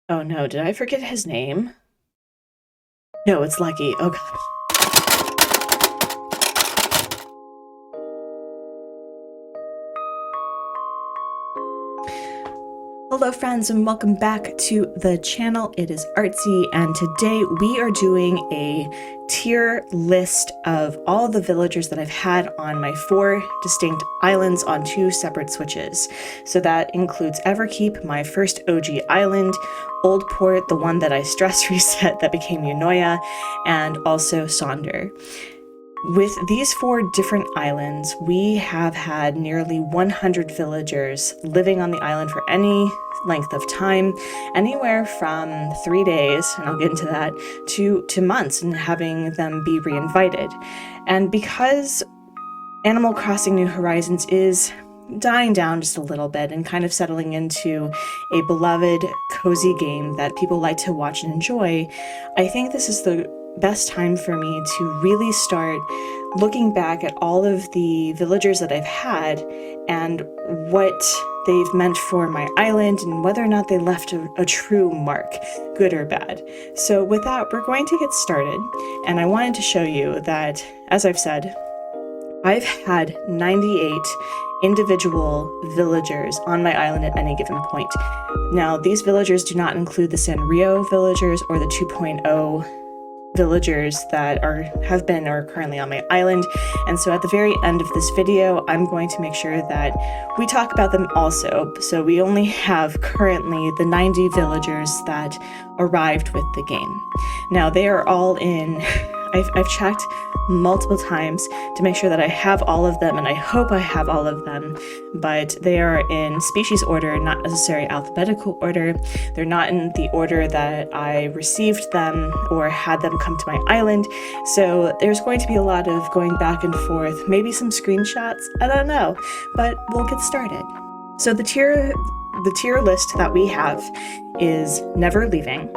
Oh no, did I forget his name? No, it's Lucky. Oh god. Hello friends and welcome back to the channel. It is Artsy and today we are doing a tier list of all the villagers that I've had on my 4 distinct islands on 2 separate switches. So that includes Everkeep, my first OG island, Old Port, the one that I stress reset that became Eunoia, and also Sonder. With these 4 different islands, we have had nearly 100 villagers living on the island for any length of time, anywhere from 3 days, and I'll get into that, to months, and having them be reinvited. And because Animal Crossing New Horizons is dying down just a little bit and kind of settling into a beloved, cozy game that people like to watch and enjoy, I think this is the best time for me to really start looking back at all of the villagers that I've had and what they've meant for my island and whether or not they left a true mark, good or bad. So with that, we're going to get started, and I wanted to show you that, as I've said, I've had 98 individual villagers on my island at any given point. Now, these villagers do not include the Sanrio villagers or the 2.0 villagers that have been or are currently on my island. And so at the very end of this video, I'm going to make sure that we talk about them also. So we only have currently the 90 villagers that arrived with the game. Now they are all in, I've checked multiple times to make sure that I have all of them, and I hope I have all of them, but they are in species order, not necessarily alphabetical order. They're not in the order that I received them or had them come to my island. So there's going to be a lot of going back and forth, maybe some screenshots, I don't know, but we'll get started. So the tier list that we have is never leaving,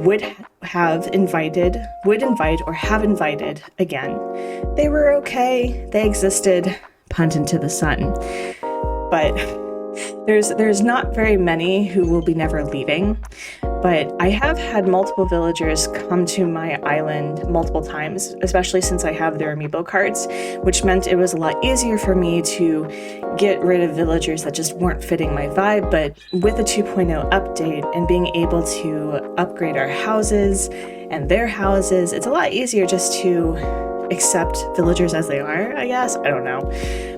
would invite or have invited again. They were okay, they existed, punt into the sun. But there's not very many who will be never leaving. But I have had multiple villagers come to my island multiple times, especially since I have their amiibo cards, which meant it was a lot easier for me to get rid of villagers that just weren't fitting my vibe. But with the 2.0 update and being able to upgrade our houses and their houses, it's a lot easier just to accept villagers as they are, I guess. I don't know.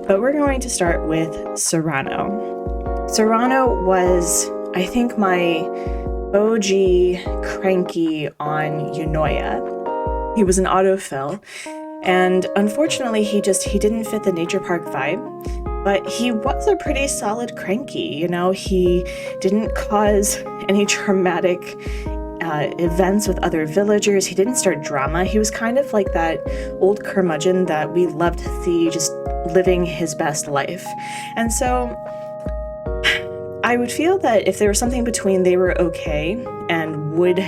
But we're going to start with Serrano. Serrano was, I think, my OG cranky on Eunoia. He was an autofill, and unfortunately he didn't fit the nature park vibe, but he was a pretty solid cranky. You know, he didn't cause any traumatic events with other villagers. He didn't start drama. He was kind of like that old curmudgeon that we loved to see just living his best life. And so I would feel that if there was something between they were okay and would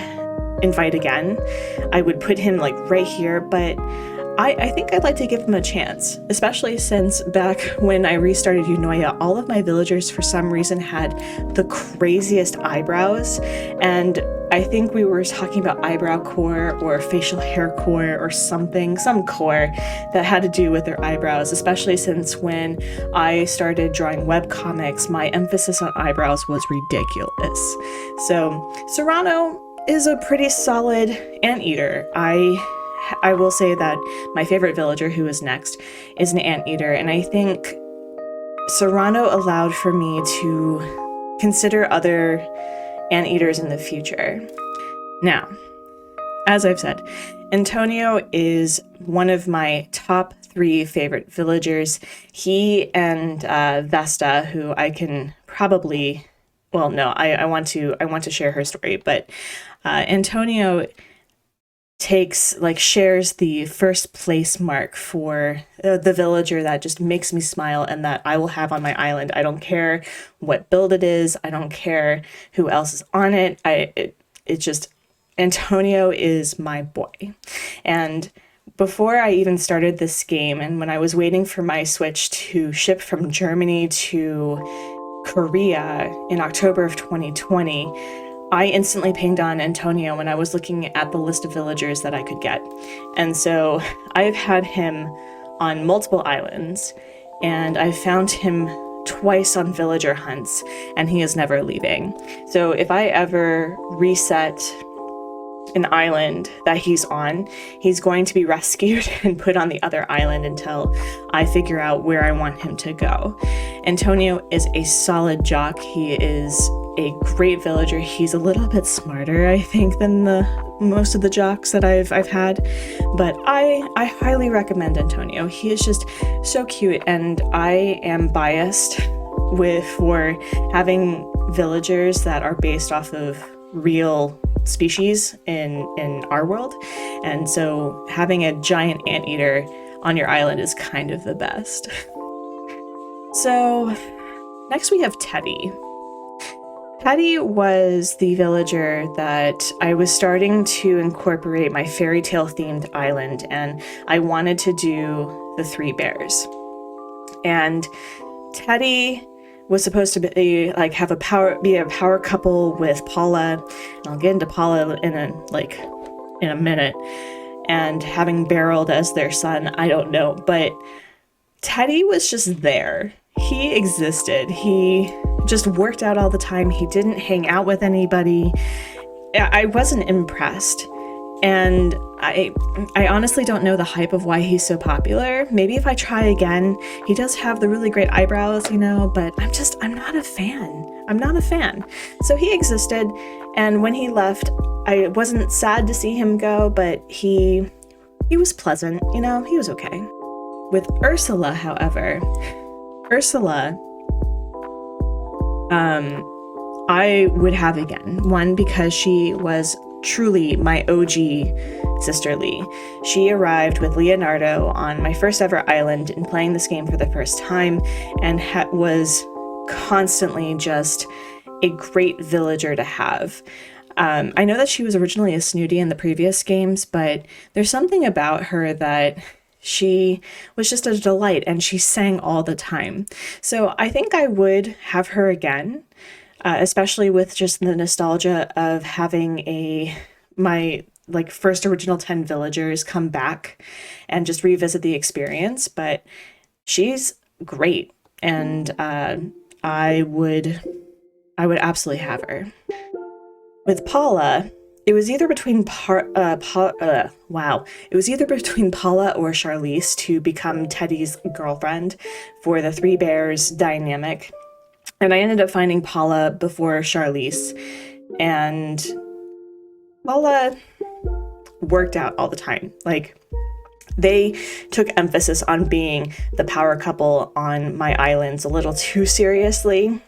invite again, I would put him like right here, but I think I'd like to give him a chance, especially since back when I restarted Eunoia, all of my villagers for some reason had the craziest eyebrows, and I think we were talking about eyebrow core or facial hair core or something, some core that had to do with their eyebrows, especially since when I started drawing webcomics, my emphasis on eyebrows was ridiculous. So Serrano is a pretty solid anteater. I will say that my favorite villager, who is next, is an anteater, and I think Serrano allowed for me to consider other anteaters in the future. Now, as I've said, Antonio is one of my top 3 favorite villagers. He and Vesta, who I can probably, well, no, I want to share her story, but Antonio shares the first place mark for the villager that just makes me smile and that I will have on my island. I don't care what build it is. I don't care who else is on it. It's just, Antonio is my boy. And before I even started this game, and when I was waiting for my Switch to ship from Germany to Korea in October of 2020, I instantly pinged on Antonio when I was looking at the list of villagers that I could get. And so I've had him on multiple islands, and I've found him twice on villager hunts, and he is never leaving. So if I ever reset an island that he's on, he's going to be rescued and put on the other island until I figure out where I want him to go. Antonio is a solid jock. He is a great villager. He's a little bit smarter, I think, than most of the jocks that I've had, but I highly recommend Antonio. He is just so cute, and I am biased for having villagers that are based off of real species in our world, and so having a giant anteater on your island is kind of the best. So next we have Teddy. Teddy was the villager that I was starting to incorporate my fairy tale themed island, and I wanted to do the 3 bears. And Teddy was supposed to be be a power couple with Paula, and I'll get into Paula in a minute, and having Beryl as their son, I don't know, but Teddy was just there. He existed. He just worked out all the time. He didn't hang out with anybody. I wasn't impressed. And I honestly don't know the hype of why he's so popular. Maybe if I try again. He does have the really great eyebrows, but I'm not a fan. I'm not a fan. So he existed, and when he left, I wasn't sad to see him go, but he was pleasant, he was okay. With Ursula, however, I would have again. One, because she was truly my OG sisterly. She arrived with Leonardo on my first ever island and playing this game for the first time, and was constantly just a great villager to have. I know that she was originally a snooty in the previous games, but there's something about her that she was just a delight, and she sang all the time. So I think I would have her again, especially with just the nostalgia of having my first original 10 villagers come back and just revisit the experience. But she's great, and I would absolutely have her. With Paula, it was either between Paula or Charlize to become Teddy's girlfriend for the 3 bears dynamic. And I ended up finding Paula before Charlize. And Paula worked out all the time. They took emphasis on being the power couple on my islands a little too seriously.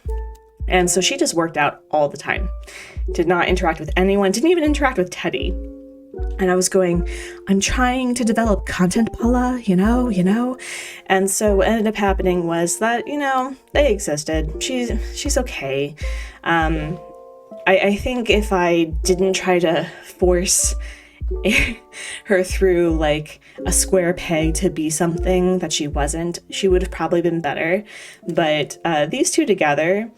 And so she just worked out all the time. Did not interact with anyone, didn't even interact with Teddy. And I was going, I'm trying to develop content, Paula, you know? And so what ended up happening was that, they existed. She's okay. I think if I didn't try to force her through a square peg to be something that she wasn't, she would have probably been better. But these two together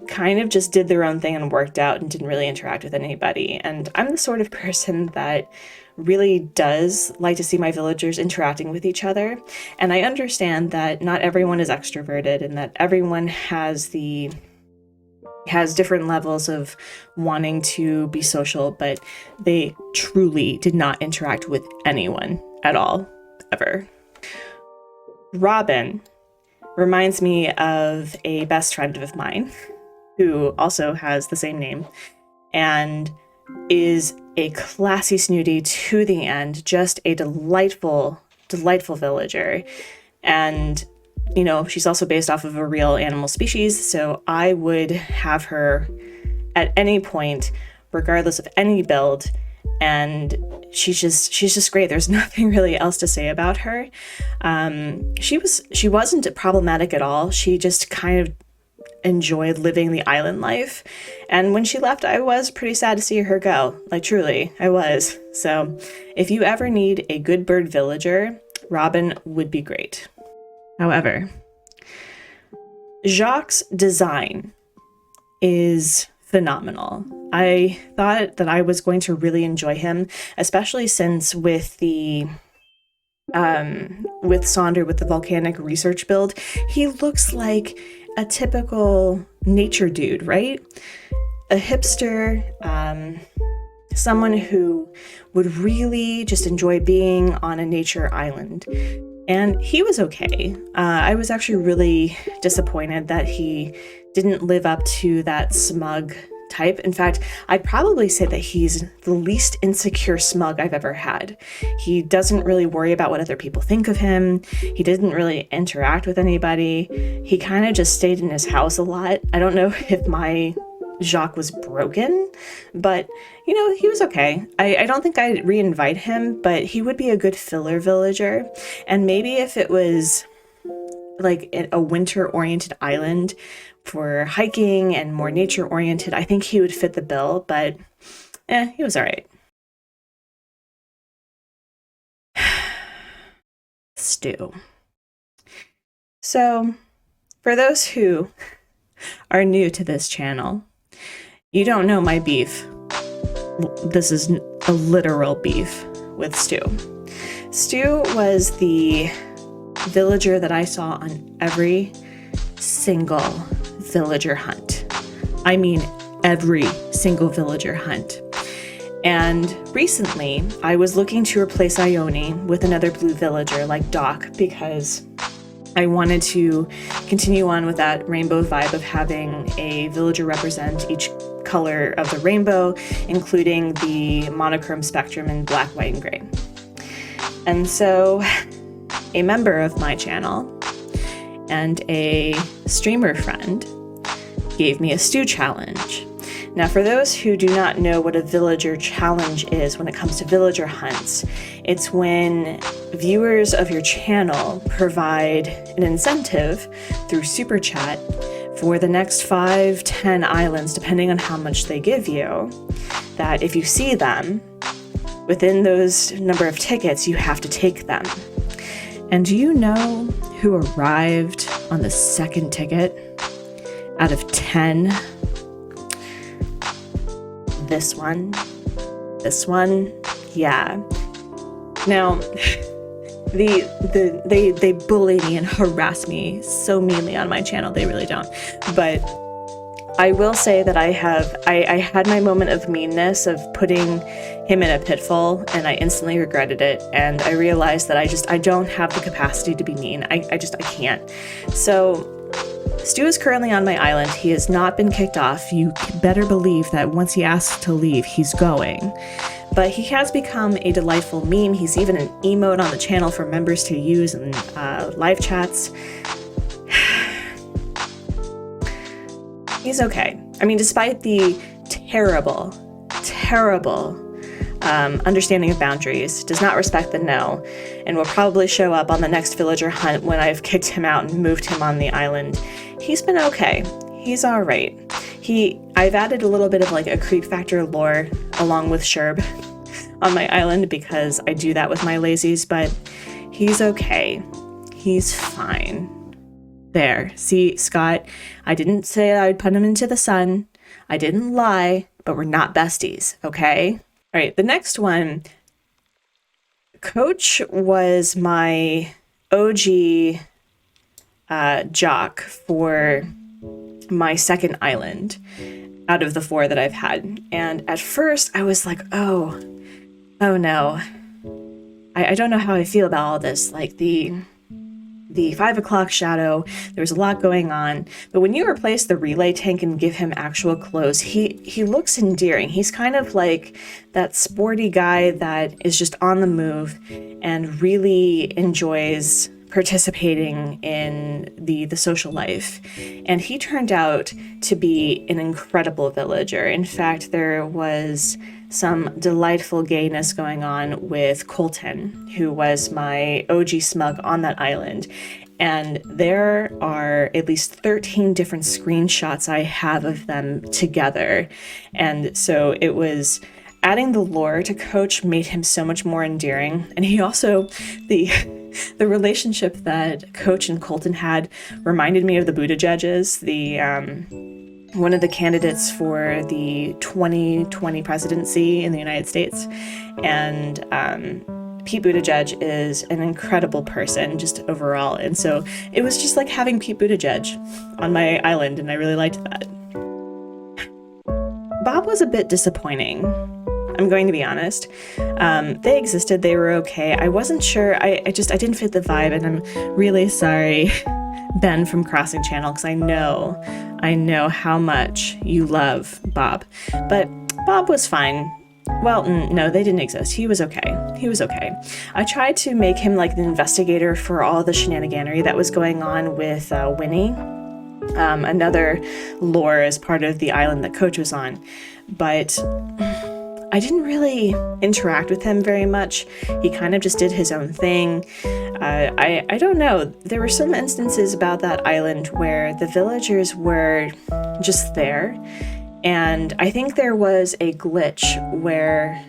kind of just did their own thing and worked out and didn't really interact with anybody. And I'm the sort of person that really does like to see my villagers interacting with each other. And I understand that not everyone is extroverted, and that everyone has different levels of wanting to be social, but they truly did not interact with anyone at all, ever. Robin reminds me of a best friend of mine who also has the same name and is a classy snooty to the end, just a delightful villager. And she's also based off of a real animal species, so I would have her at any point, regardless of any build, and she's just great. There's nothing really else to say about her. She wasn't problematic at all. She just kind of enjoyed living the island life, and when she left, I was pretty sad to see her go. Truly, I was. So if you ever need a good bird villager, Robin would be great. However, Jacques' design is phenomenal. I thought that I was going to really enjoy him, especially since with the with Sonder, with the volcanic research build, he looks like a typical nature dude, right? A hipster, someone who would really just enjoy being on a nature island. And he was okay. I was actually really disappointed that he didn't live up to that smug type. In fact, I'd probably say that he's the least insecure smug I've ever had. He doesn't really worry about what other people think of him. He didn't really interact with anybody. He kind of just stayed in his house a lot. I don't know if my Jacques was broken, but he was okay. I don't think I'd re-invite him, but he would be a good filler villager. And maybe if it was like a winter-oriented island for hiking and more nature-oriented, I think he would fit the bill, but he was all right. Stew. So, for those who are new to this channel, you don't know my beef. This is a literal beef with Stu. Stu was the villager that I saw on every single villager hunt. I mean, every single villager hunt. And recently, I was looking to replace Ione with another blue villager like Doc because I wanted to continue on with that rainbow vibe of having a villager represent each color of the rainbow, including the monochrome spectrum in black, white, and gray. And so a member of my channel and a streamer friend gave me a stew challenge. Now, for those who do not know what a villager challenge is when it comes to villager hunts, it's when viewers of your channel provide an incentive through Super Chat for the next 5, 10 islands, depending on how much they give you, that if you see them, within those number of tickets, you have to take them. And do you know who arrived on the second ticket out of 10? This one, yeah. Now, they bully me and harass me so meanly on my channel. They really don't. But I will say that I had my moment of meanness of putting him in a pitfall, and I instantly regretted it. And I realized that I don't have the capacity to be mean. I can't. So Stu is currently on my island. He has not been kicked off. You better believe that once he asks to leave, he's going. But he has become a delightful meme. He's even an emote on the channel for members to use in live chats. He's okay. I mean, despite the terrible understanding of boundaries, does not respect the no, and will probably show up on the next villager hunt when I've kicked him out and moved him on the island. He's been okay. He's all right. I've added a little bit of like a creep factor lore along with Sherb on my island because I do that with my lazies, but he's okay. He's fine. There. See, Scott, I didn't say I'd put him into the sun. I didn't lie, but we're not besties, okay? All right, the next one. Coach was my OG jock for my second island out of the 4 that I've had. And at first I was like, oh no. I don't know how I feel about all this. Like the 5 o'clock shadow, there's a lot going on. But when you replace the relay tank and give him actual clothes, he looks endearing. He's kind of like that sporty guy that is just on the move and really enjoys participating in the social life. And he turned out to be an incredible villager. In fact, there was some delightful gayness going on with Colton, who was my OG smug on that island. And there are at least 13 different screenshots I have of them together. And so it was adding the lore to Coach made him so much more endearing. And he also, the relationship that Coach and Colton had reminded me of the Buddha judges, the one of the candidates for the 2020 presidency in the United States. And Pete Buttigieg is an incredible person just overall. And so it was just like having Pete Buttigieg on my island, and I really liked that. Bob was a bit disappointing, I'm going to be honest. They existed, they were okay. I wasn't sure, I didn't fit the vibe, and I'm really sorry, Ben from Crossing Channel, because I know how much you love Bob. But Bob was fine. Well, no, they didn't exist. He was okay. I tried to make him like the investigator for all the shenaniganery that was going on with Winnie, another lore as part of the island that Coach was on. But I didn't really interact with him very much. He kind of just did his own thing. I don't know. There were some instances about that island where the villagers were just there. And I think there was a glitch where,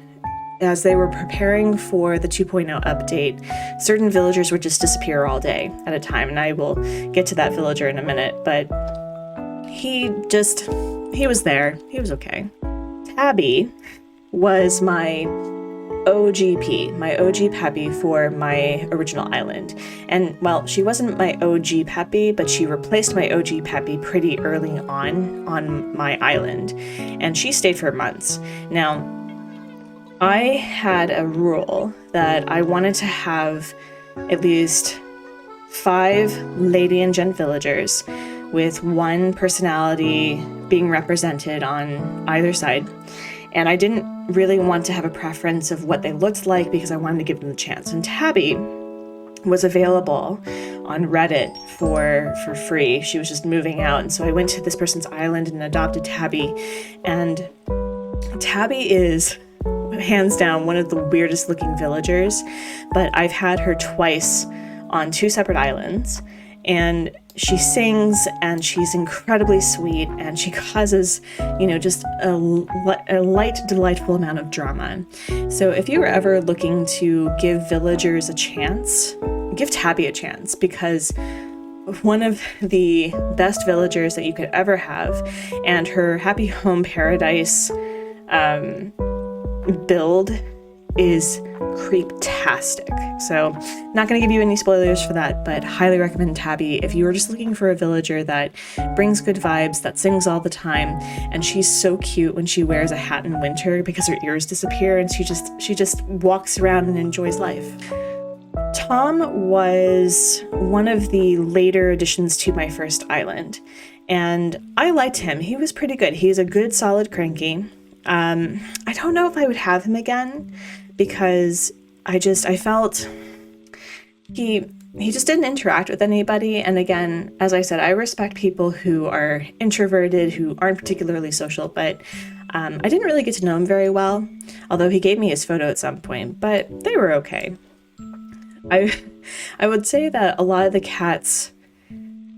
as they were preparing for the 2.0 update, certain villagers would just disappear all day at a time. And I will get to that villager in a minute, but he was there. He was okay. Tabby was my OG Peppy for my original island. And, well, she wasn't my OG Peppy, but she replaced my OG Peppy pretty early on my island. And she stayed for months. Now, I had a rule that I wanted to have at least 5 lady and gent villagers with one personality being represented on either side. And I didn't really want to have a preference of what they looked like because I wanted to give them the chance. And Tabby was available on Reddit for free. She was just moving out. And so I went to this person's island and adopted Tabby. And Tabby is hands down one of the weirdest looking villagers, but I've had her twice on 2 separate islands. And she sings, and she's incredibly sweet, and she causes, just a light, delightful amount of drama. So if you were ever looking to give villagers a chance, give Tabby a chance, because one of the best villagers that you could ever have, and her Happy Home Paradise build is creeptastic. So not going to give you any spoilers for that, but highly recommend Tabby if you are just looking for a villager that brings good vibes, that sings all the time. And she's so cute when she wears a hat in winter because her ears disappear, and she just walks around and enjoys life. Tom was one of the later additions to my first island, and I liked him. He was pretty good. He's a good solid cranky. I don't know if I would have him again, because I felt he just didn't interact with anybody. And again, as I said, I respect people who are introverted, who aren't particularly social, but I didn't really get to know him very well, although he gave me his photo at some point, but they were okay. I would say that a lot of the cats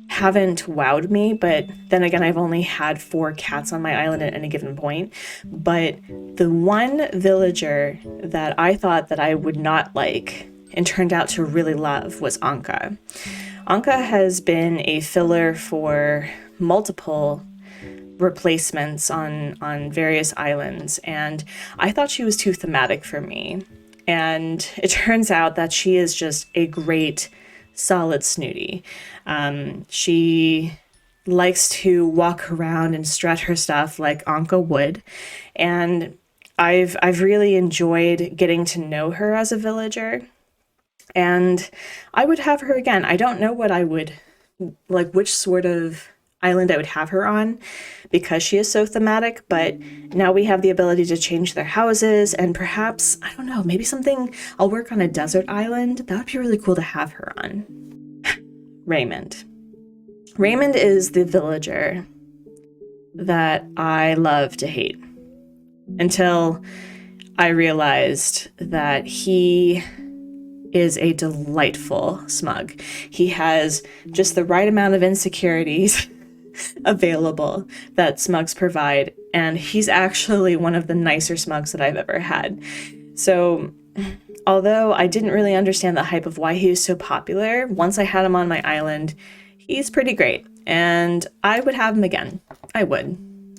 haven't wowed me, but then again, I've only had 4 cats on my island at any given point. But the one villager that I thought that I would not like and turned out to really love was Anka. Anka has been a filler for multiple replacements on various islands, and I thought she was too thematic for me. And it turns out that she is just a great solid snooty. She likes to walk around and strut her stuff like Anka would, and I've really enjoyed getting to know her as a villager, and I would have her again. I don't know what I would like, which sort of island I would have her on, because she is so thematic, but now we have the ability to change their houses, and perhaps, I don't know, maybe something, I'll work on a desert island. That would be really cool to have her on. Raymond. Raymond is the villager that I love to hate, until I realized that he is a delightful smug. He has just the right amount of insecurities available that smugs provide, and he's actually one of the nicer smugs that I've ever had. So although I didn't really understand the hype of why he was so popular, once I had him on my island, he's pretty great. and I would have him again. I would.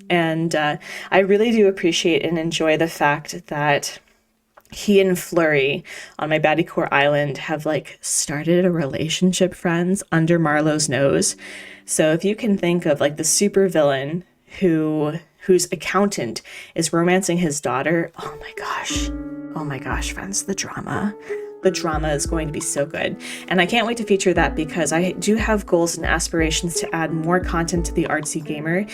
And I really do appreciate and enjoy the fact that he and Flurry on my Battycore Island have like started a relationship, friends, under Marlowe's nose. So if you can think of like the supervillain whose accountant is romancing his daughter, oh my gosh, friends, the drama is going to be so good. And I can't wait to feature that because I do have goals and aspirations to add more content to the Artsy Gamer,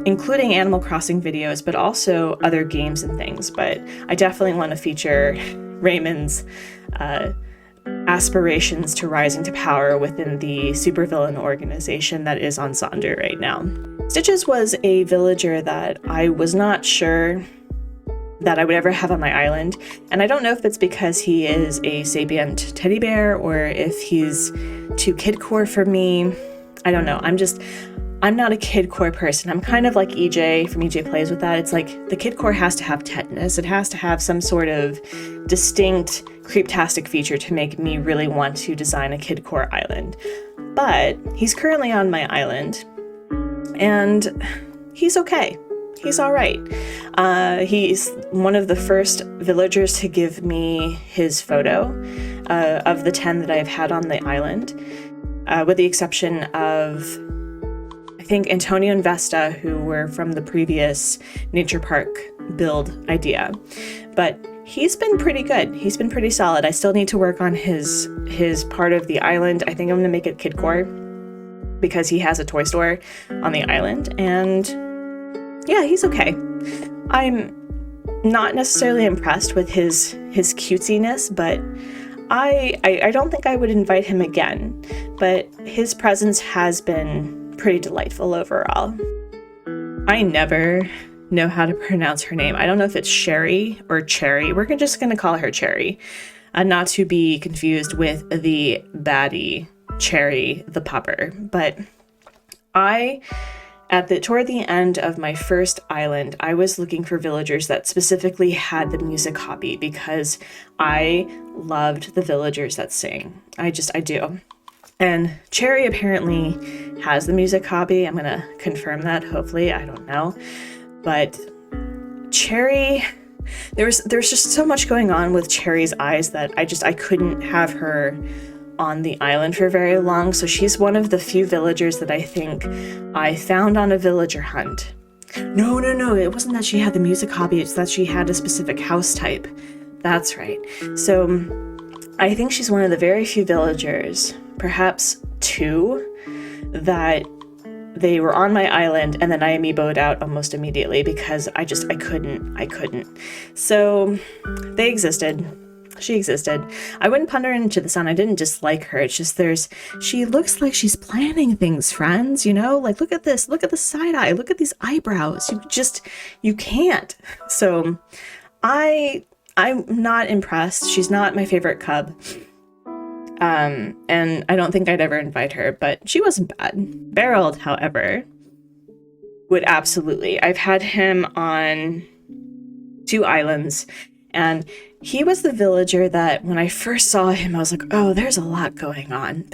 including Animal Crossing videos, but also other games and things. But I definitely want to feature Raymond's aspirations to rising to power within the supervillain organization that is on Sonder right now. Stitches was a villager that I was not sure that I would ever have on my island, and I don't know if it's because he is a sapient teddy bear or if he's too kidcore for me. I don't know. I'm not a kidcore person. I'm kind of like EJ from EJ Plays with that. It's like the kidcore has to have tetanus. It has to have some sort of distinct creeptastic feature to make me really want to design a kidcore island. But he's currently on my island, and he's okay. He's all right. He's one of the first villagers to give me his photo of the 10 that I've had on the island, with the exception of, I think, Antonio and Vesta, who were from the previous nature park build idea. But he's been pretty good. He's been pretty solid. I still need to work on his part of the island. I think I'm going to make it kidcore because he has a toy store on the island, and yeah, he's okay. I'm not necessarily impressed with his cutesiness, but I don't think I would invite him again. But his presence has been pretty delightful overall. I never know how to pronounce her name. I don't know if it's Sherry or Cherry. We're just going to call her Cherry, not to be confused with the baddie Cherry the pupper. But toward the end of my first island, I was looking for villagers that specifically had the music hobby because I loved the villagers that sing. I do. And Cherry apparently has the music hobby. I'm going to confirm that, hopefully. I don't know. But Cherry, there's just so much going on with Cherry's eyes that I couldn't have her on the island for very long. So she's one of the few villagers that I think I found on a villager hunt. No, it wasn't that she had the music hobby, it's that she had a specific house type. That's right. So I think she's one of the very few villagers, perhaps two, that they were on my island and then I amiiboed out almost immediately because I couldn't. So they existed. She existed. I wouldn't punt her into the sun. I didn't dislike her. It's just she looks like she's planning things, friends, you know? Like, look at this. Look at the side eye. Look at these eyebrows. You can't. So I'm not impressed. She's not my favorite cub. And I don't think I'd ever invite her, but she wasn't bad. Barreled, however, would absolutely. I've had him on 2 islands, and he was the villager that when I first saw him, I was like, oh, there's a lot going on.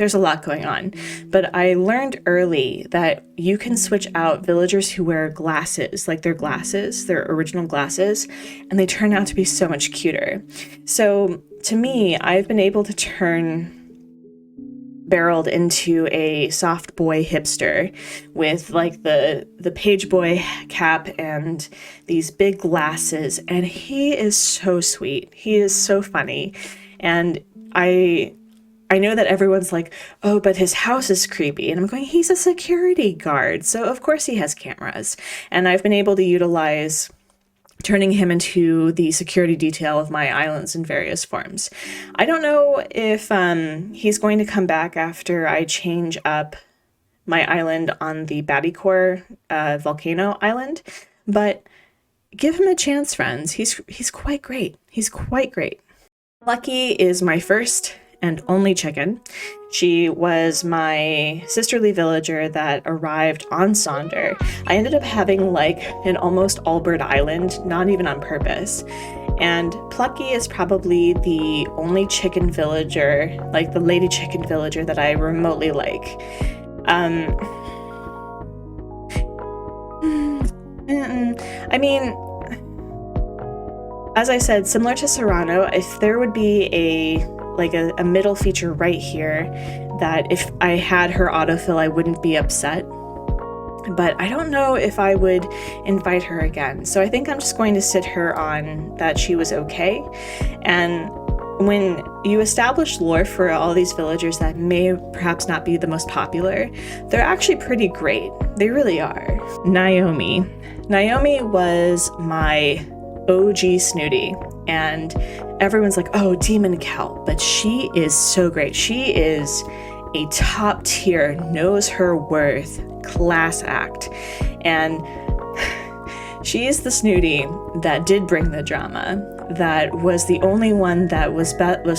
But I learned early that you can switch out villagers who wear glasses, like their original glasses, and they turn out to be so much cuter. So to me, I've been able to turn Barreled into a soft boy hipster with like the page boy cap and these big glasses, and he is so sweet. He is so funny. And I know that everyone's like, oh, but his house is creepy. And I'm going, he's a security guard, so of course he has cameras. And I've been able to utilize turning him into the security detail of my islands in various forms. I don't know if he's going to come back after I change up my island on the Battycore volcano island, but give him a chance, friends. He's quite great. Lucky is my first and only chicken. She was my sisterly villager that arrived on Sonder. I ended up having like an almost Albert Island, not even on purpose. And Plucky is probably the only chicken villager, like the lady chicken villager, that I remotely like. Um, I mean, as I said, similar to Serrano, if there would be a middle feature right here that if I had her autofill, I wouldn't be upset. But I don't know if I would invite her again. So I think I'm just going to sit her on that she was okay. And when you establish lore for all these villagers that may perhaps not be the most popular, they're actually pretty great. They really are. Naomi. Naomi was my OG Snooty, and everyone's like, oh, Demon Cow, but she is so great. She is a top tier, knows her worth, class act, and she is the Snooty that did bring the drama, that was the only one that was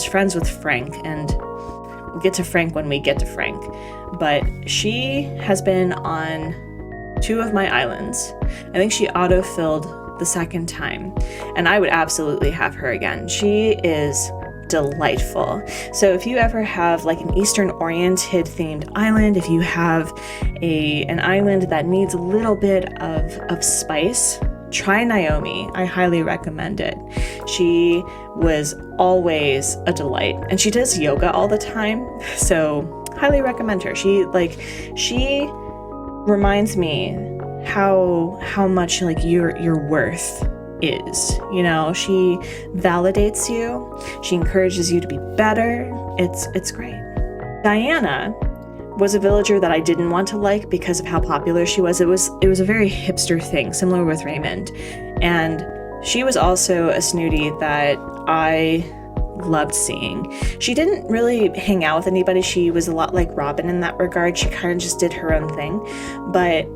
friends with Frank, and we'll get to Frank when we get to Frank, but she has been on 2 of my islands. I think she auto-filled the second time, and I would absolutely have her again. She is delightful. So if you ever have like an Eastern oriented themed island, if you have an island that needs a little bit of spice, try Naomi. I highly recommend it. She was always a delight, and she does yoga all the time, so highly recommend her. She reminds me how much like your worth is, you know. She validates you, she encourages you to be better. It's great. Diana was a villager that I didn't want to like because of how popular she was. It was a very hipster thing, similar with Raymond, and she was also a Snooty that I loved seeing. She didn't really hang out with anybody. She was a lot like Robin in that regard. She kind of just did her own thing, but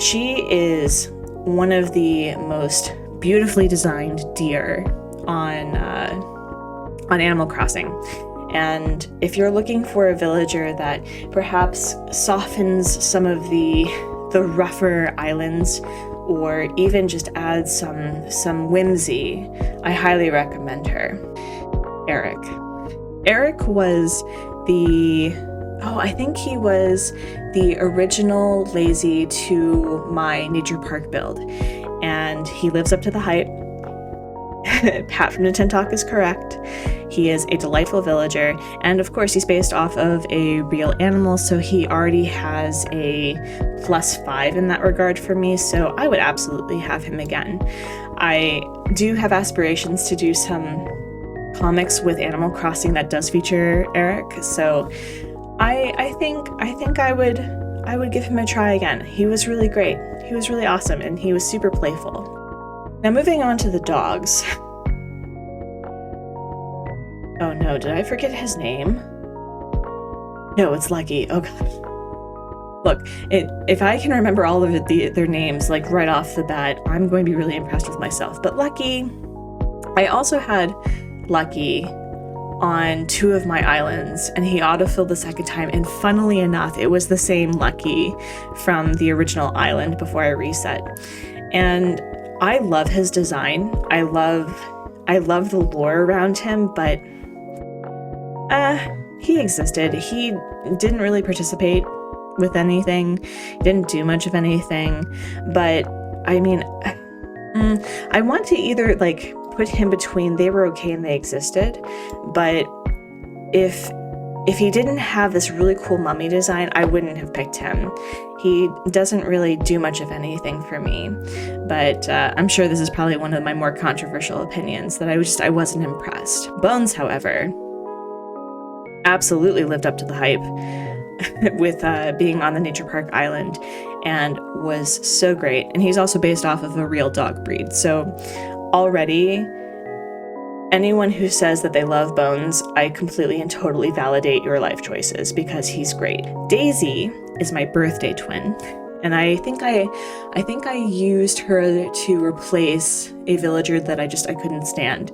she is one of the most beautifully designed deer on Animal Crossing. And if you're looking for a villager that perhaps softens some of the rougher islands, or even just adds some whimsy, I highly recommend her. Eric. Eric was I think he was the original lazy to my nature park build, and he lives up to the hype. Pat from Nintentalk is correct. He is a delightful villager, and of course he's based off of a real animal, so he already has a +5 in that regard for me, so I would absolutely have him again. I do have aspirations to do some comics with Animal Crossing that does feature Eric, so I think I would give him a try again. He was really great. He was really awesome, and he was super playful. Now moving on to the dogs. Oh no, did I forget his name? No, it's Lucky. Oh god. Look, if I can remember all of their names like right off the bat, I'm going to be really impressed with myself. But Lucky, I also had Lucky on 2 of my islands, and he autofilled the second time, and funnily enough, it was the same Lucky from the original island before I reset. And I love his design. I love the lore around him, but he existed. He didn't really participate with anything. He didn't do much of anything, but I mean, I want to either like put him between they were okay and they existed, but if he didn't have this really cool mummy design, I wouldn't have picked him. He doesn't really do much of anything for me, but I'm sure this is probably one of my more controversial opinions, that I wasn't impressed. Bones, however, absolutely lived up to the hype with being on the Nature Park Island, and was so great. And he's also based off of a real dog breed, so already anyone who says that they love Bones, I completely and totally validate your life choices, because he's great. Daisy is my birthday twin, and I think I used her to replace a villager that I couldn't stand.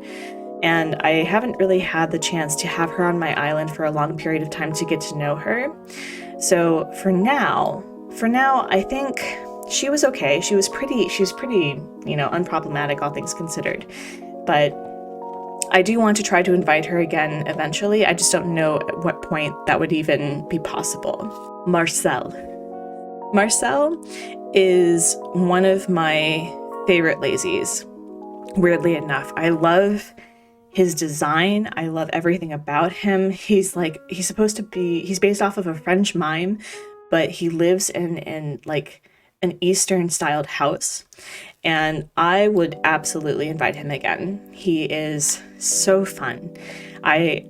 And I haven't really had the chance to have her on my island for a long period of time to get to know her. So for now, I think she was okay. She was pretty, unproblematic, all things considered. But I do want to try to invite her again eventually. I just don't know at what point that would even be possible. Marcel. Marcel is one of my favorite lazies, weirdly enough. I love his design. I love everything about him. He's based off of a French mime, but he lives in like an Eastern styled house. And I would absolutely invite him again. He is so fun. I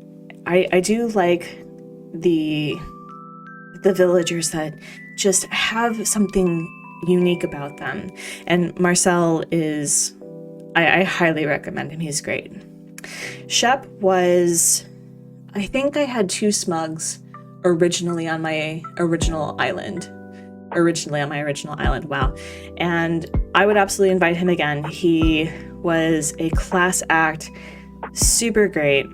do like the villagers that just have something unique about them. And Marcel is, I highly recommend him. He's great. Shep was, I think I had 2 smugs originally on my original island. Wow. And I would absolutely invite him again. He was a class act, super great.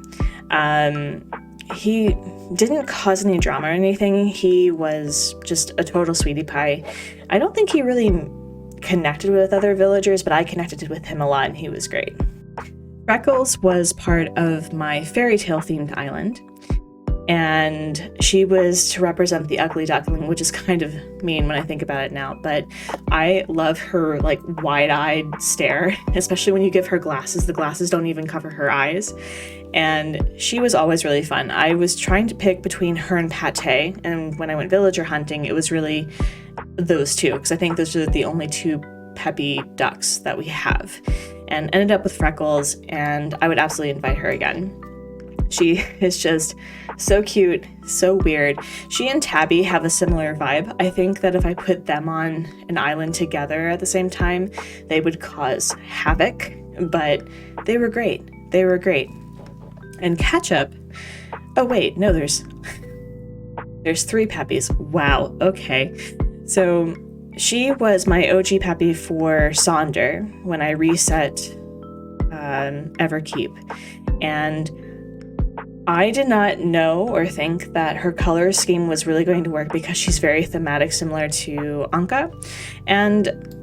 He didn't cause any drama or anything. He was just a total sweetie pie. I don't think he really connected with other villagers, but I connected with him a lot, and he was great. Freckles was part of my fairy tale themed island, and she was to represent the ugly duckling, which is kind of mean when I think about it now, but I love her like wide-eyed stare, especially when you give her glasses. The glasses don't even cover her eyes, and she was always really fun. I was trying to pick between her and Pate, and when I went villager hunting, it was really those two, because I think those are the only 2 peppy ducks that we have, and ended up with Freckles, and I would absolutely invite her again. She is just so cute, so weird. She and Tabby have a similar vibe. I think that if I put them on an island together at the same time, they would cause havoc, but they were great. And Ketchup, oh wait, no, there's 3 Peppies. Wow, okay. So she was my OG Peppy for Sonder when I reset Everkeep. And I did not know or think that her color scheme was really going to work because she's very thematic, similar to Anka. And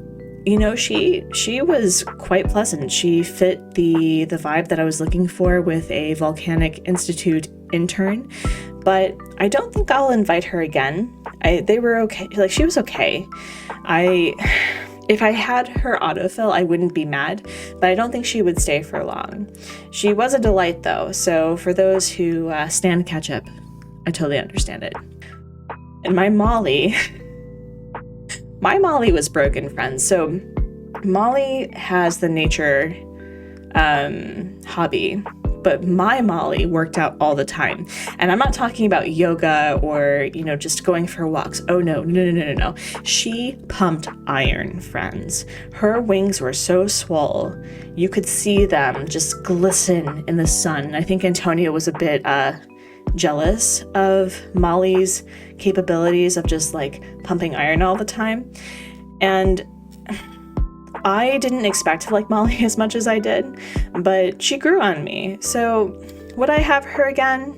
you know, she was quite pleasant. She fit the vibe that I was looking for with a Volcanic Institute intern, but I don't think I'll invite her again. They were okay. Like, she was okay. If I had her autofill, I wouldn't be mad, but I don't think she would stay for long. She was a delight, though, so for those who stand Ketchup, I totally understand it. And my Molly was broken, friends. So Molly has the nature hobby, but my Molly worked out all the time. And I'm not talking about yoga or, you know, just going for walks. Oh, no. She pumped iron, friends. Her wings were so swole. You could see them just glisten in the sun. I think Antonio was a bit jealous of Molly's capabilities of just like pumping iron all the time. And I didn't expect to like Molly as much as I did, but she grew on me. So would I have her again?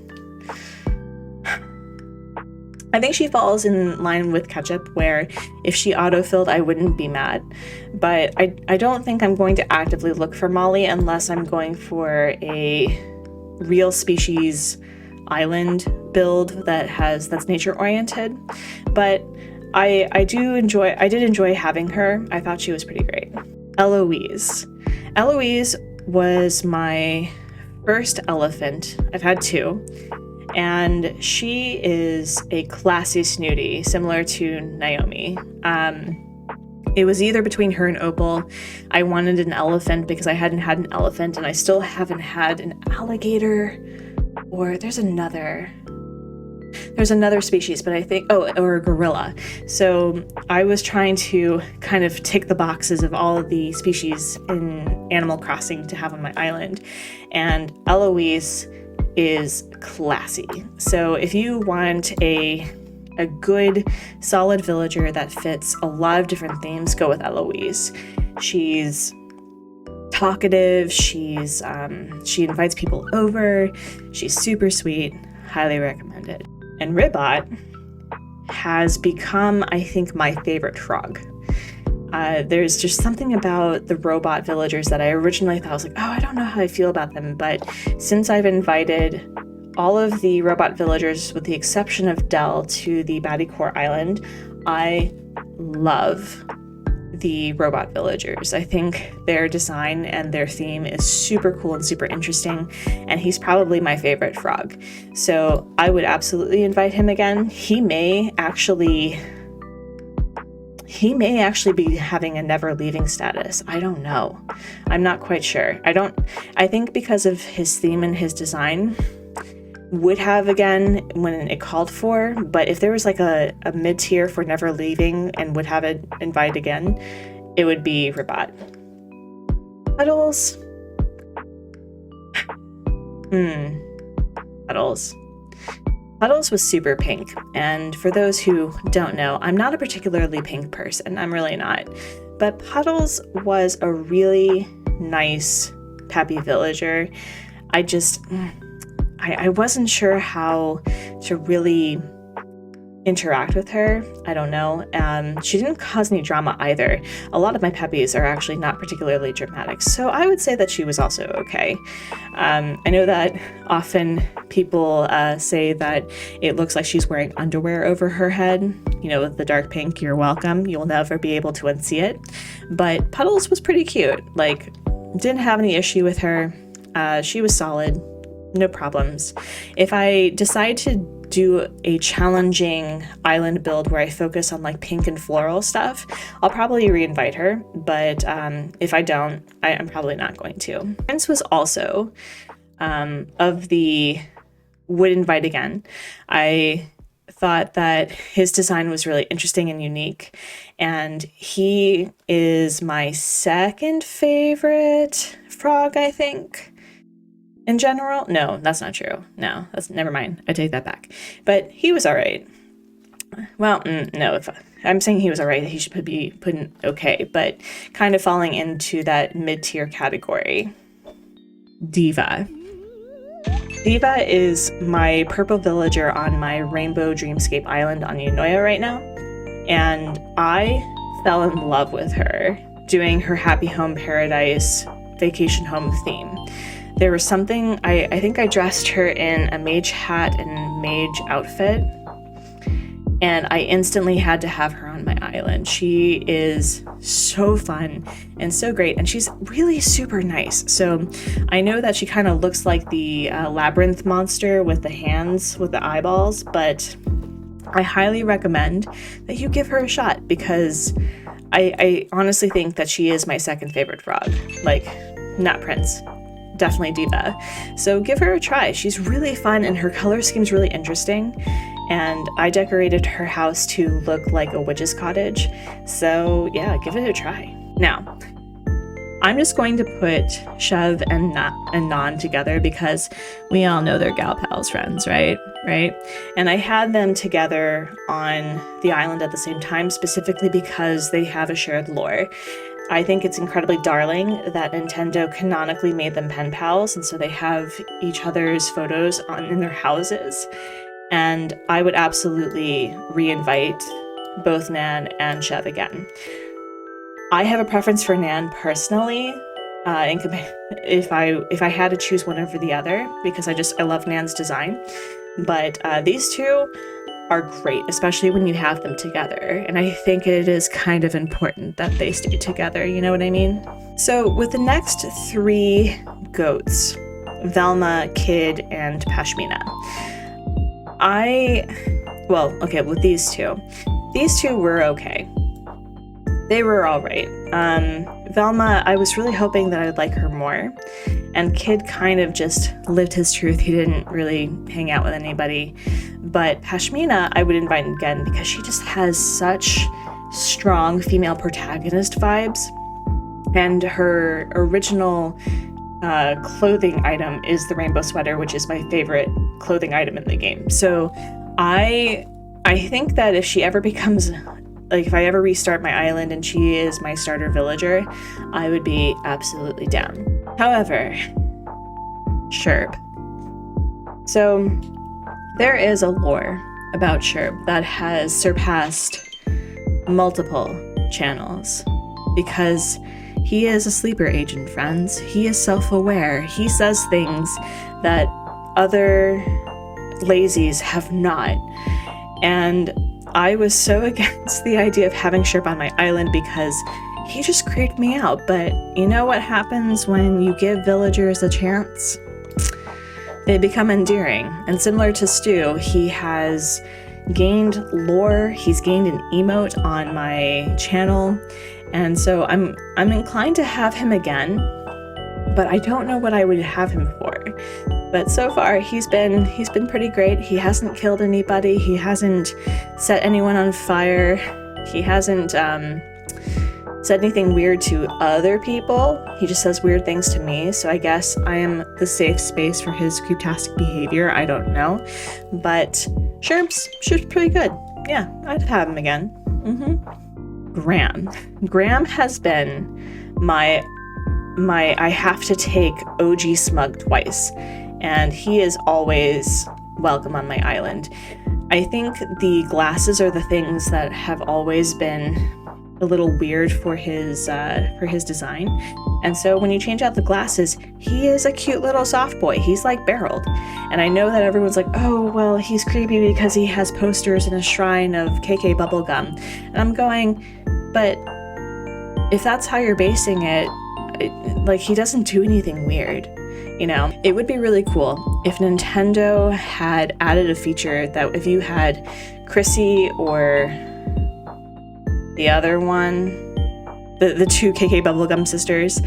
I think she falls in line with Ketchup, where if she autofilled, I wouldn't be mad. But I don't think I'm going to actively look for Molly unless I'm going for a real species island build that's nature oriented. But I did enjoy having her. I thought she was pretty great. Eloise was my first elephant. I've had 2, and she is a classy snooty, similar to Naomi. It was either between her and Opal. I wanted an elephant because I hadn't had an elephant, and I still haven't had an alligator, or there's another species, but I think, or a gorilla. So I was trying to kind of tick the boxes of all of the species in Animal Crossing to have on my island. And Eloise is classy. So if you want a good, solid villager that fits a lot of different themes, go with Eloise. She's talkative. She invites people over. She's super sweet. Highly recommended. And Ribbot has become, I think, my favorite frog. There's just something about the robot villagers that I originally thought, I was like, oh, I don't know how I feel about them. But since I've invited all of the robot villagers, with the exception of Dell, to the Battycore Island, I love the robot villagers. I think their design and their theme is super cool and super interesting, and he's probably my favorite frog. So I would absolutely invite him again. He may actually be having a never leaving status. I don't know. I'm not quite sure. I think because of his theme and his design, would have again when it called for, but if there was like a mid-tier for never leaving and would have it invite again, it would be Rabat. Puddles. Puddles was super pink, and for those who don't know, I'm not a particularly pink person. I'm really not. But Puddles was a really nice, peppy villager. I wasn't sure how to really interact with her. I don't know. She didn't cause any drama either. A lot of my peppies are actually not particularly dramatic, so I would say that she was also okay. I know that often people say that it looks like she's wearing underwear over her head. You know, with the dark pink, you're welcome. You'll never be able to unsee it. But Puddles was pretty cute. Like, didn't have any issue with her. She was solid. No problems. If I decide to do a challenging island build where I focus on like pink and floral stuff, I'll probably re-invite her. But if I don't, I'm probably not going to. Prince was also of the would invite again. I thought that his design was really interesting and unique, and he is my second favorite frog, I think. In general, no, that's not true. No, never mind. I take that back. But he was all right. Well, no, if I'm saying he was all right, he should be put in okay, but kind of falling into that mid-tier category. Diva. Diva is my purple villager on my Rainbow Dreamscape Island on Unoya right now, and I fell in love with her doing her Happy Home Paradise vacation home theme. There was something, I think I dressed her in a mage hat and mage outfit, and I instantly had to have her on my island. She is so fun and so great, and she's really super nice. So I know that she kind of looks like the labyrinth monster with the hands, with the eyeballs, but I highly recommend that you give her a shot, because I honestly think that she is my second favorite frog. Like, not Prince. Definitely Diva. So give her a try. She's really fun, and her color scheme's really interesting. And I decorated her house to look like a witch's cottage. So yeah, give it a try. Now, I'm just going to put Chev and Nan together because we all know they're gal pals friends, right? And I had them together on the island at the same time, specifically because they have a shared lore. I think it's incredibly darling that Nintendo canonically made them pen pals, and so they have each other's photos in their houses. And I would absolutely re-invite both Nan and Chev again. I have a preference for Nan personally, if I had to choose one over the other, because I love Nan's design. But these two are great, especially when you have them together. And I think it is kind of important that they stay together, you know what I mean? So with the next three goats, Velma, Kid, and Pashmina, with these two were okay. They were all right. Velma, I was really hoping that I would like her more. And Kid kind of just lived his truth. He didn't really hang out with anybody. But Pashmina, I would invite again because she just has such strong female protagonist vibes. And her original clothing item is the rainbow sweater, which is my favorite clothing item in the game. So I think that if she ever becomes, like, if I ever restart my island and she is my starter villager, I would be absolutely down. However, Sherb. So there is a lore about Sherb that has surpassed multiple channels. because he is a sleeper agent, friends. He is self-aware. He says things that other lazies have not. And I was so against the idea of having Sherp on my island because he just creeped me out. But you know what happens when you give villagers a chance? They become endearing. And similar to Stu, he has gained lore. He's gained an emote on my channel. And so I'm inclined to have him again, but I don't know what I would have him for. But so far he's been pretty great. He hasn't killed anybody. He hasn't set anyone on fire. He hasn't said anything weird to other people. He just says weird things to me. So I guess I am the safe space for his creeptastic behavior. I don't know. But Sherp's pretty good. Yeah, I'd have him again. Graham has been my I have to take OG smug twice, and he is always welcome on my island. I think the glasses are the things that have always been a little weird for his design. And so when you change out the glasses, he is a cute little soft boy. He's like barreled. And I know that everyone's like, oh, well, he's creepy because he has posters in a shrine of KK bubblegum. And I'm going, but if that's how you're basing it, like, he doesn't do anything weird. You know, it would be really cool if Nintendo had added a feature that if you had Chrissy or the other one, the two KK Bubblegum sisters,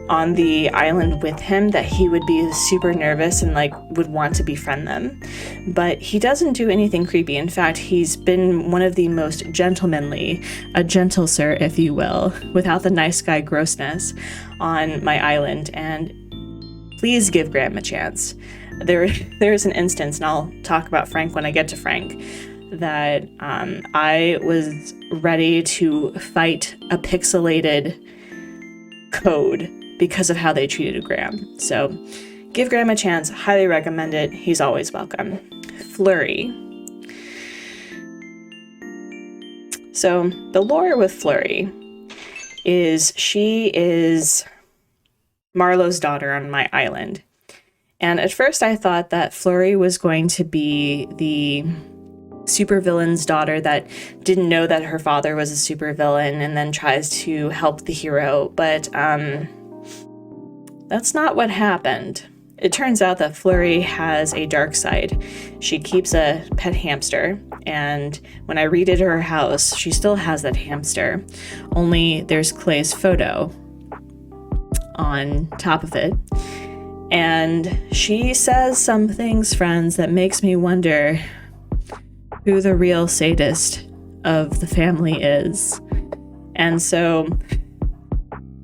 on the island with him, that he would be super nervous and like would want to befriend them. But he doesn't do anything creepy. In fact, he's been one of the most gentlemanly, a gentle sir, if you will, without the nice guy grossness on my island. And please give Graham a chance. There's an instance, and I'll talk about Frank when I get to Frank, that I was ready to fight a pixelated code because of how they treated Graham. So give Graham a chance. Highly recommend it. He's always welcome. Flurry. So the lore with Flurry is she is Marlowe's daughter on my island. And at first I thought that Flurry was going to be the supervillain's daughter that didn't know that her father was a supervillain and then tries to help the hero, but that's not what happened. It turns out that Flurry has a dark side. She keeps a pet hamster, and when I redid her house, she still has that hamster, only there's Clay's photo on top of it. And she says some things, friends, that makes me wonder who the real sadist of the family is. And so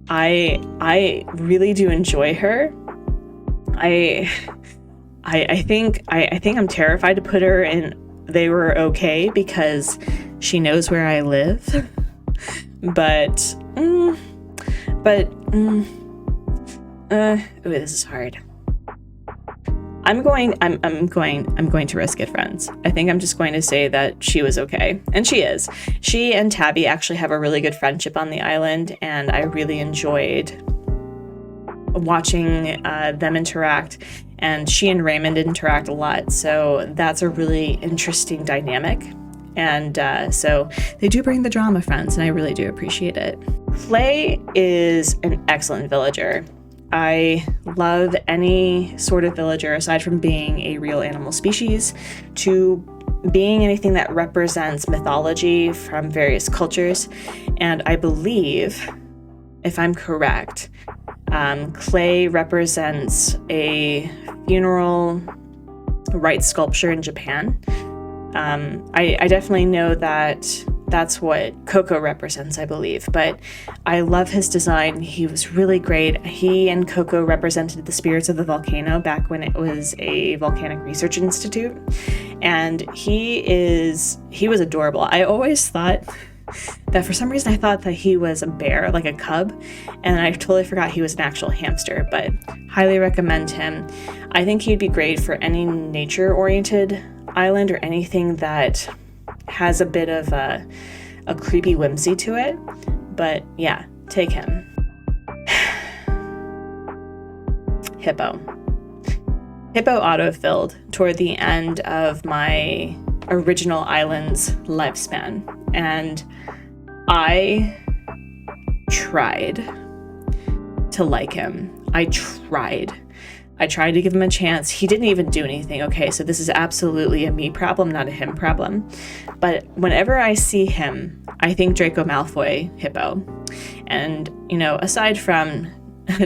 I really do enjoy her. I think I'm terrified to put her in They Were Okay because she knows where I live. But ooh, this is hard. I'm going to risk it, friends. I think I'm just going to say that she was okay. And she is. She and Tabby actually have a really good friendship on the island, and I really enjoyed watching them interact. And she and Raymond interact a lot, so that's a really interesting dynamic. And so they do bring the drama, friends, and I really do appreciate it. Clay is an excellent villager. I love any sort of villager, aside from being a real animal species, to being anything that represents mythology from various cultures. And I believe, if I'm correct, Clay represents a funeral rite sculpture in Japan. I definitely know that that's what Coco represents, I believe, but I love his design. He was really great. He and Coco represented the spirits of the volcano back when it was a volcanic research institute, and he was adorable. I always thought that for some reason I thought that he was a bear, like a cub, and I totally forgot he was an actual hamster, but highly recommend him. I think he'd be great for any nature-oriented island or anything that has a bit of a creepy whimsy to it. But yeah, take him. Hippo. Hippo autofilled toward the end of my original island's lifespan, and I tried to like him. I tried to give him a chance. He didn't even do anything. Okay, so this is absolutely a me problem, not a him problem. But whenever I see him, I think Draco Malfoy Hippo. And, you know, aside from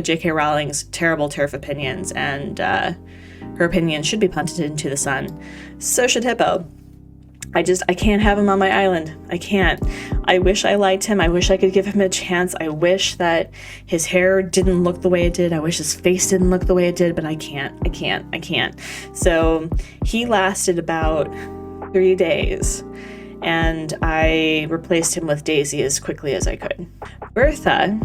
J.K. Rowling's terrible turf opinions, and her opinion should be punted into the sun, so should Hippo. I can't have him on my island. I can't. I wish I liked him. I wish I could give him a chance. I wish that his hair didn't look the way it did. I wish his face didn't look the way it did, but I can't. So he lasted about 3 days, and I replaced him with Daisy as quickly as I could. Bertha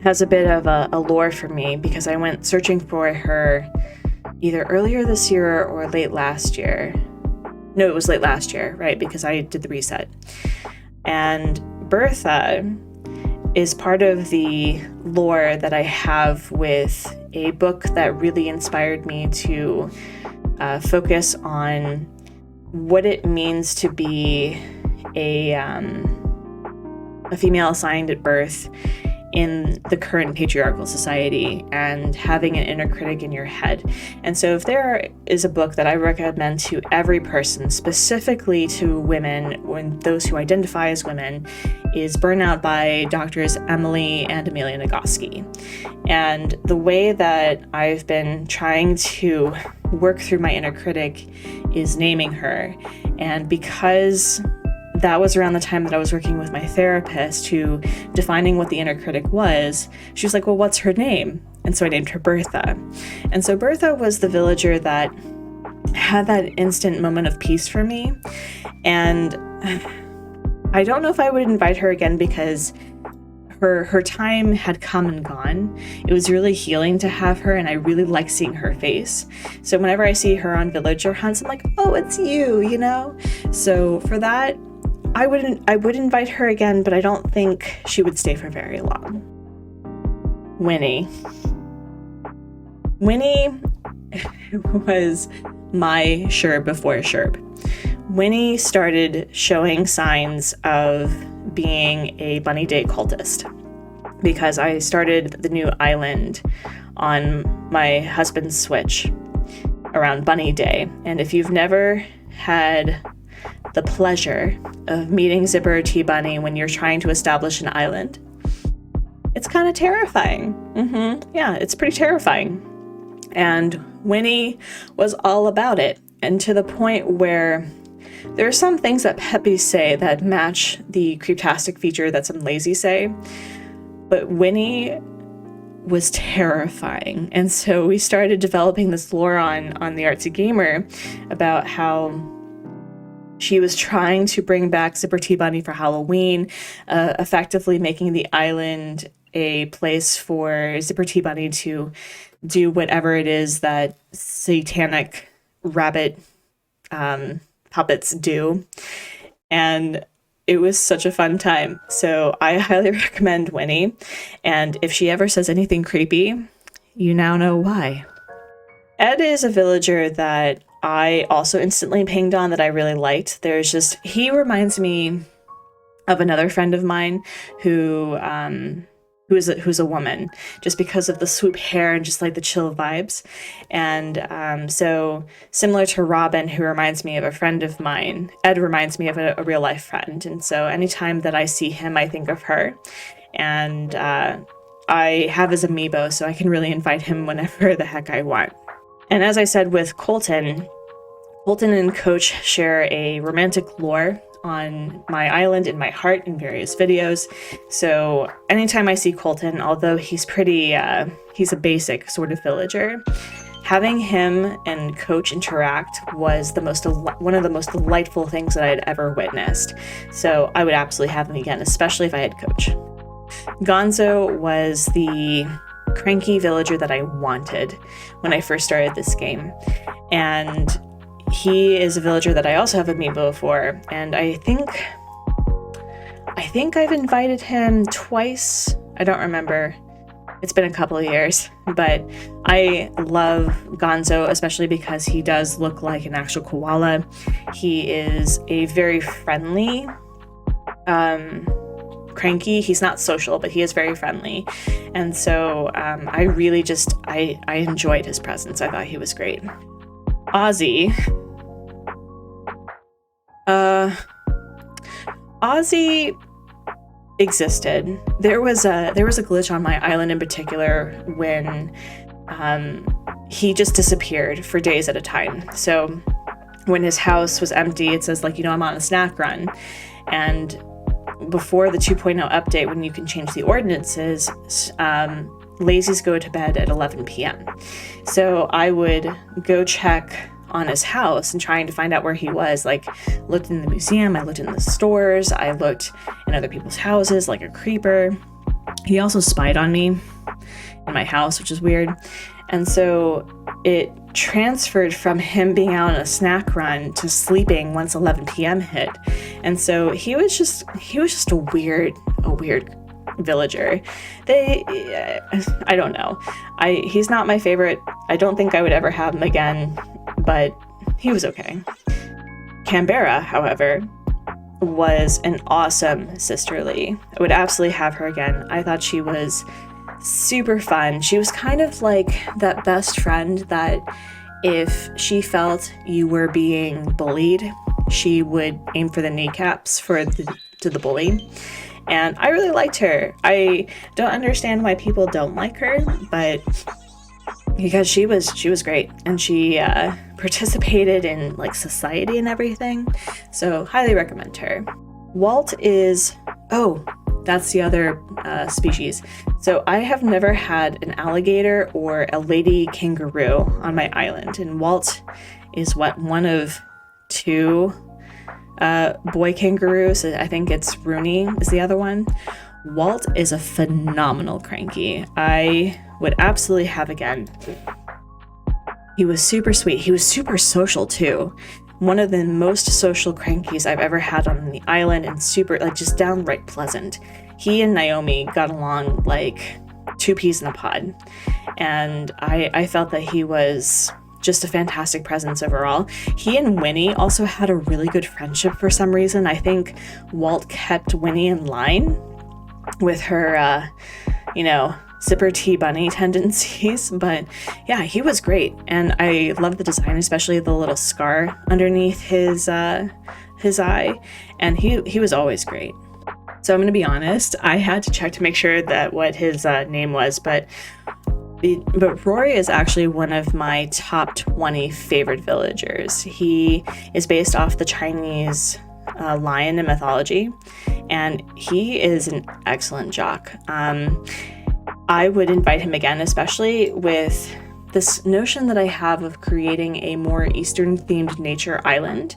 has a bit of a lore for me because I went searching for her either earlier this year or late last year. No, it was late last year, right? Because I did the reset. And Bertha is part of the lore that I have with a book that really inspired me to focus on what it means to be a female assigned at birth in the current patriarchal society, and having an inner critic in your head. And so if there is a book that I recommend to every person, specifically to women, when those who identify as women, is Burnout by Doctors Emily and Amelia Nagoski. And the way that I've been trying to work through my inner critic is naming her. And because that was around the time that I was working with my therapist, who defining what the inner critic was, she was like, well, what's her name? And so I named her Bertha. And so Bertha was the villager that had that instant moment of peace for me. And I don't know if I would invite her again because her time had come and gone. It was really healing to have her, and I really like seeing her face. So whenever I see her on villager hunts, I'm like, oh, it's you, you know? So for that, I would invite her again, but I don't think she would stay for very long. Winnie was my Sherb before Sherb. Winnie started showing signs of being a Bunny Day cultist because I started the new island on my husband's Switch around Bunny Day. And if you've never had the pleasure of meeting Zipper T Bunny when you're trying to establish an island, it's kind of terrifying. Yeah, it's pretty terrifying. And Winnie was all about it, and to the point where there are some things that Peppies say that match the creeptastic feature that some lazy say, but Winnie was terrifying. And so we started developing this lore on the Artsy Gamer about how she was trying to bring back Zipper T Bunny for Halloween, effectively making the island a place for Zipper T Bunny to do whatever it is that satanic rabbit puppets do. And it was such a fun time. So I highly recommend Winnie. And if she ever says anything creepy, you now know why. Ed is a villager that I also instantly pinged on that I really liked. He reminds me of another friend of mine who's a woman, just because of the swoop hair and just like the chill vibes. And so similar to Robin, who reminds me of a friend of mine, Ed reminds me of a real life friend. And so anytime that I see him, I think of her. And I have his amiibo, so I can really invite him whenever the heck I want. And as I said with Colton and Coach share a romantic lore on my island, in my heart, in various videos. So anytime I see Colton, although he's he's a basic sort of villager, having him and Coach interact was one of the most delightful things that I had ever witnessed. So I would absolutely have him again, especially if I had Coach. Gonzo was the cranky villager that I wanted when I first started this game. And he is a villager that I also have amiibo for, and I think I think I've invited him twice. I don't remember. It's been a couple of years, but I love Gonzo, especially because he does look like an actual koala. He is a very friendly cranky. He's not social, but he is very friendly. And so I really just, I enjoyed his presence. I thought he was great. Ozzy. Ozzy existed. There was a glitch on my island in particular when he just disappeared for days at a time. So when his house was empty, it says like, I'm on a snack run. And before the 2.0 update, when you can change the ordinances, lazies go to bed at 11 p.m. So I would go check on his house and trying to find out where he was. Like, looked in the museum, I looked in the stores, I looked in other people's houses like a creeper. He also spied on me in my house, which is weird. And so it transferred from him being out on a snack run to sleeping once 11 p.m. hit. And so he was just a weird villager. I don't know. He's not my favorite. I don't think I would ever have him again, but he was okay. Canberra, however, was an awesome sisterly. I would absolutely have her again. I thought she was super fun. She was kind of like that best friend that if she felt you were being bullied, she would aim for the kneecaps to the bully. And I really liked her. I don't understand why people don't like her, but because she was great, and she participated in like society and everything. So highly recommend her. Walt is, that's the other species. So I have never had an alligator or a lady kangaroo on my island, and Walt is one of two boy kangaroos. I think it's Rooney is the other one. Walt is a phenomenal cranky. I would absolutely have again. He was super sweet. He was super social too. One of the most social crankies I've ever had on the island, and super, like, just downright pleasant. He and Naomi got along like two peas in a pod. And I felt that he was just a fantastic presence overall. He and Winnie also had a really good friendship for some reason. I think Walt kept Winnie in line with her, zipper tea bunny tendencies, but yeah, he was great. And I love the design, especially the little scar underneath his eye, and he was always great. So I'm going to be honest, I had to check to make sure that what his name was, but Rory is actually one of my top 20 favorite villagers. He is based off the Chinese lion in mythology, and he is an excellent jock. I would invite him again, especially with this notion that I have of creating a more Eastern-themed nature island,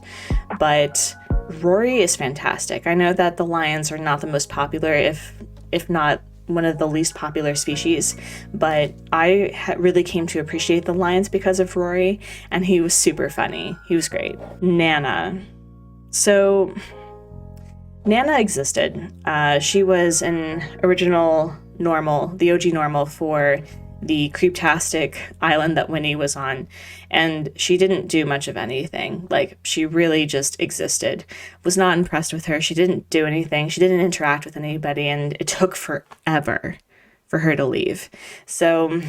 but Rory is fantastic. I know that the lions are not the most popular, if not one of the least popular species, but I really came to appreciate the lions because of Rory, and he was super funny. He was great. Nana. So Nana existed. She was an original normal, the OG normal for the creeptastic island that Winnie was on, and she didn't do much of anything. Like, she really just existed. Was not impressed with her. She didn't do anything. She didn't interact with anybody, and it took forever for her to leave. So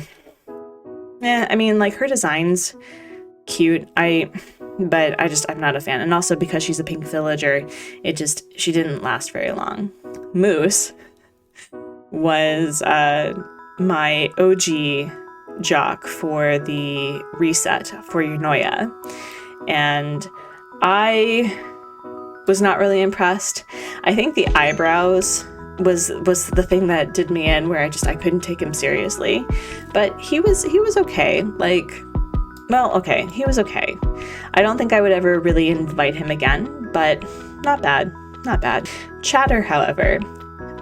her design's cute. I'm not a fan. And also because she's a pink villager, she didn't last very long. Moose was my OG jock for the reset for Eunoia, and I was not really impressed. I think the eyebrows was the thing that did me in, where I couldn't take him seriously, but he was okay. He was okay. I don't think I would ever really invite him again, but not bad. Chatter, however,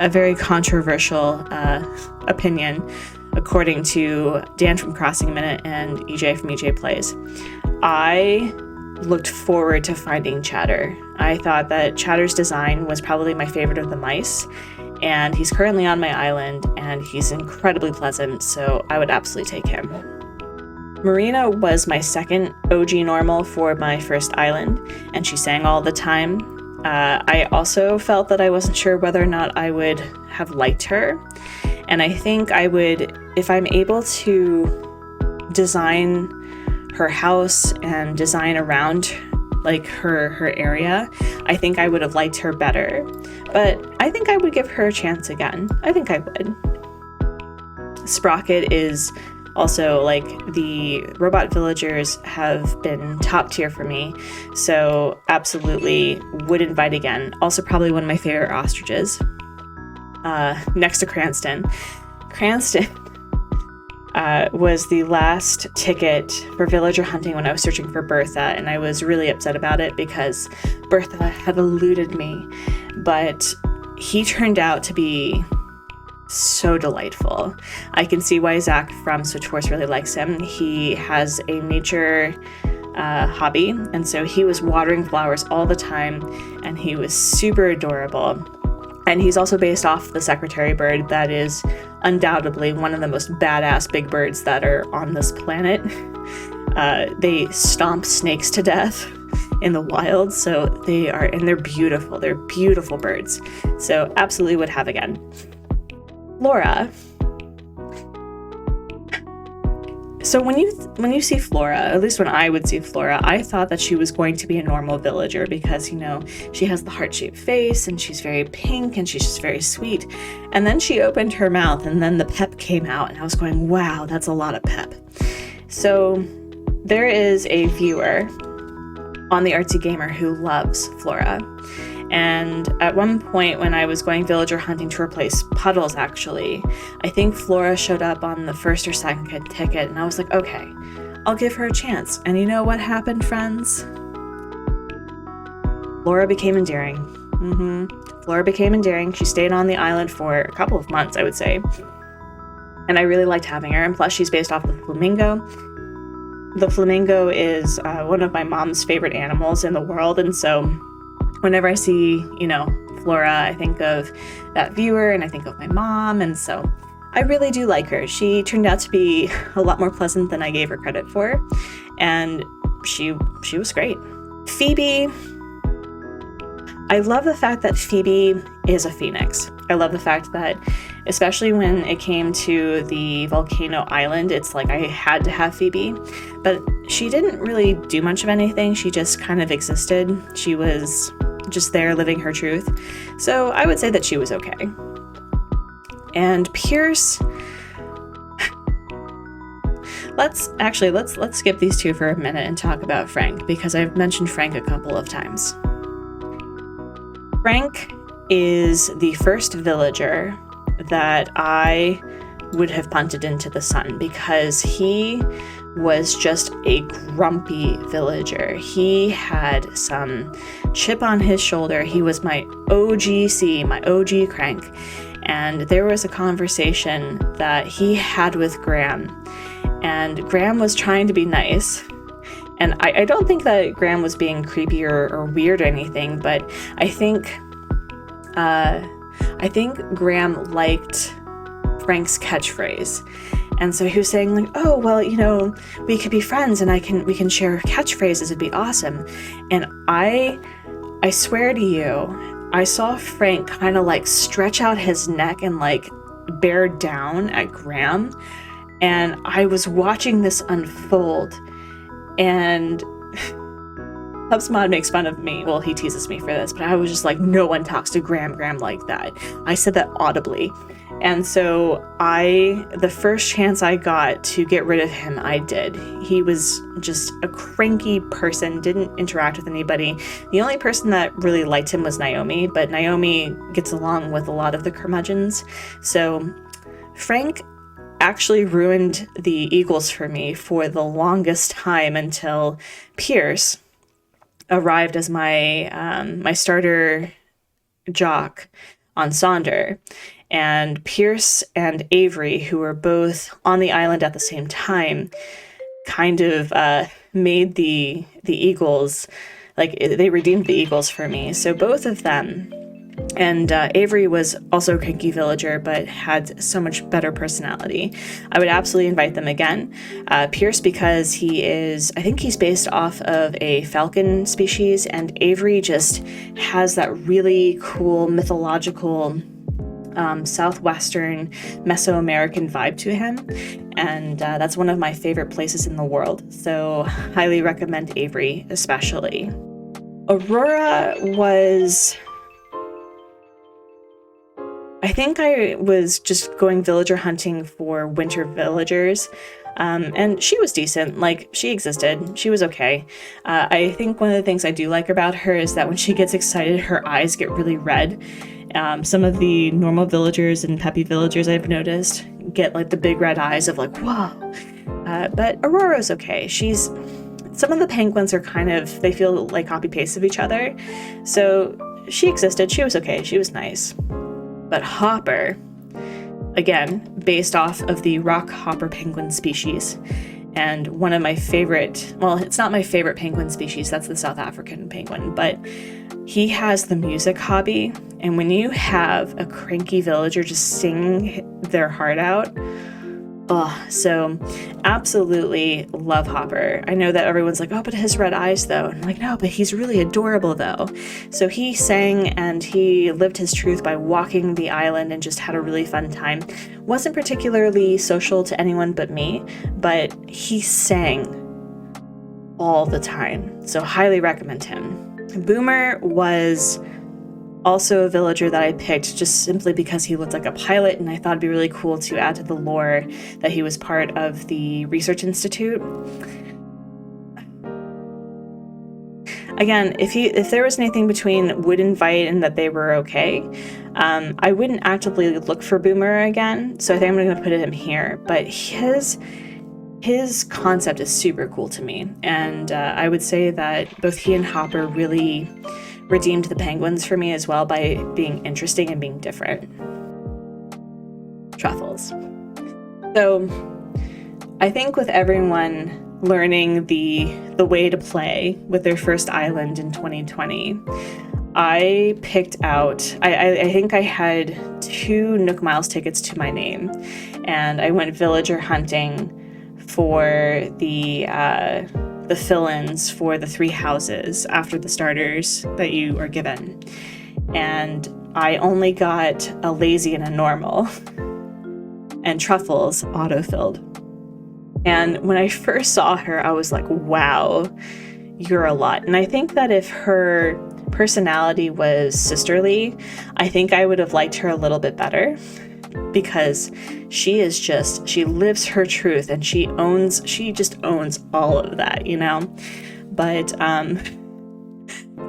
a very controversial opinion, according to Dan from Crossing Minute and EJ from EJ Plays. I looked forward to finding Chatter. I thought that Chatter's design was probably my favorite of the mice, and he's currently on my island, and he's incredibly pleasant, so I would absolutely take him. Marina was my second OG normal for my first island, and she sang all the time. I also felt that I wasn't sure whether or not I would have liked her, and I think I would, if I'm able to design her house and design around like her area, I think I would have liked her better. But I think I would give her a chance again. I think I would. Sprocket is also, like, the robot villagers have been top tier for me, so absolutely would invite again. Also probably one of my favorite ostriches. Next to Cranston. Cranston was the last ticket for villager hunting when I was searching for Bertha, and I was really upset about it because Bertha had eluded me, but he turned out to be so delightful. I can see why Zach from Switchforce really likes him. He has a nature hobby, and so he was watering flowers all the time, and he was super adorable. And he's also based off the secretary bird that is undoubtedly one of the most badass big birds that are on this planet. They stomp snakes to death in the wild, so they're beautiful. They're beautiful birds. So absolutely would have again. Flora. So when you see Flora, at least when I would see Flora, I thought that she was going to be a normal villager because, she has the heart-shaped face and she's very pink and she's just very sweet. And then she opened her mouth and then the pep came out and I was going, wow, that's a lot of pep. So there is a viewer on the Artsy Gamer who loves Flora. And at one point when I was going villager hunting to replace Puddles, actually, I think Flora showed up on the first or second ticket, and I was like, okay, I'll give her a chance. And you know what happened, friends? Flora became endearing. Flora became endearing. She stayed on the island for a couple of months, I would say. And I really liked having her, and plus she's based off the flamingo. The flamingo is one of my mom's favorite animals in the world, and so whenever I see, Flora, I think of that viewer and I think of my mom, and so I really do like her. She turned out to be a lot more pleasant than I gave her credit for, and she was great. Phoebe, I love the fact that Phoebe is a phoenix. I love the fact that, especially when it came to the volcano island, it's like I had to have Phoebe, but she didn't really do much of anything. She just kind of existed. She was just there living her truth. So I would say that she was okay. And Pierce, let's skip these two for a minute and talk about Frank, because I've mentioned Frank a couple of times. Frank is the first villager that I would have punted into the sun because he was just a grumpy villager. He had some chip on his shoulder. He was my OGC, my OG crank. And there was a conversation that he had with Graham. And Graham was trying to be nice. And I don't think that Graham was being creepy or weird or anything, but I think Graham liked Frank's catchphrase. And so he was saying, like, oh, well, we could be friends and we can share catchphrases. It'd be awesome. And I swear to you, I saw Frank kind of like stretch out his neck and like bear down at Graham. And I was watching this unfold, and HubSpot makes fun of me. Well, he teases me for this, but I was just like, no one talks to Graham like that. I said that audibly. And so the first chance I got to get rid of him, I did. He was just a cranky person, didn't interact with anybody. The only person that really liked him was Naomi, but Naomi gets along with a lot of the curmudgeons. So Frank actually ruined the Eagles for me for the longest time until Pierce arrived as my starter jock on Sonder. And Pierce and Avery, who were both on the island at the same time, kind of made the Eagles, like they redeemed the Eagles for me. So both of them. And Avery was also a cranky villager, but had so much better personality. I would absolutely invite them again. Pierce, because I think he's based off of a falcon species, and Avery just has that really cool mythological Southwestern Mesoamerican vibe to him. And that's one of my favorite places in the world. So highly recommend Avery, especially. Aurora was... I think I was just going villager hunting for winter villagers, and she was decent. Like, she existed. She was okay. I think one of the things I do like about her is that when she gets excited, her eyes get really red. Some of the normal villagers and peppy villagers I've noticed get like the big red eyes of like, whoa. But Aurora's okay. Some of the penguins are they feel like copy-paste of each other. So she existed. She was okay. She was nice. But Hopper, again, based off of the rock hopper penguin species, and one of my favorite, well, it's not my favorite penguin species, that's the South African penguin, but he has the music hobby, and when you have a cranky villager just sing their heart out, so absolutely love Hopper. I know that everyone's like, oh, but his red eyes though. And I'm like, no, but he's really adorable though. So he sang and he lived his truth by walking the island and just had a really fun time. Wasn't particularly social to anyone but me, but he sang all the time. So highly recommend him. Boomer was also a villager that I picked just simply because he looked like a pilot, and I thought it'd be really cool to add to the lore that he was part of the research institute. Again, if there was anything between would invite and that they were okay, I wouldn't actively look for Boomer again, so I think I'm going to put him here. But his concept is super cool to me, and I would say that both he and Hopper really redeemed the penguins for me as well by being interesting and being different. Truffles. So I think with everyone learning the way to play with their first island in 2020, I picked out, I think I had 2 Nook Miles tickets to my name, and I went villager hunting for the fill-ins for the 3 houses after the starters that you are given. And I only got a lazy and a normal, and Truffles auto-filled. And when I first saw her, I was like, wow, you're a lot. And I think that if her personality was sisterly, I think I would have liked her a little bit better, because she lives her truth, and she just owns all of that, you know? But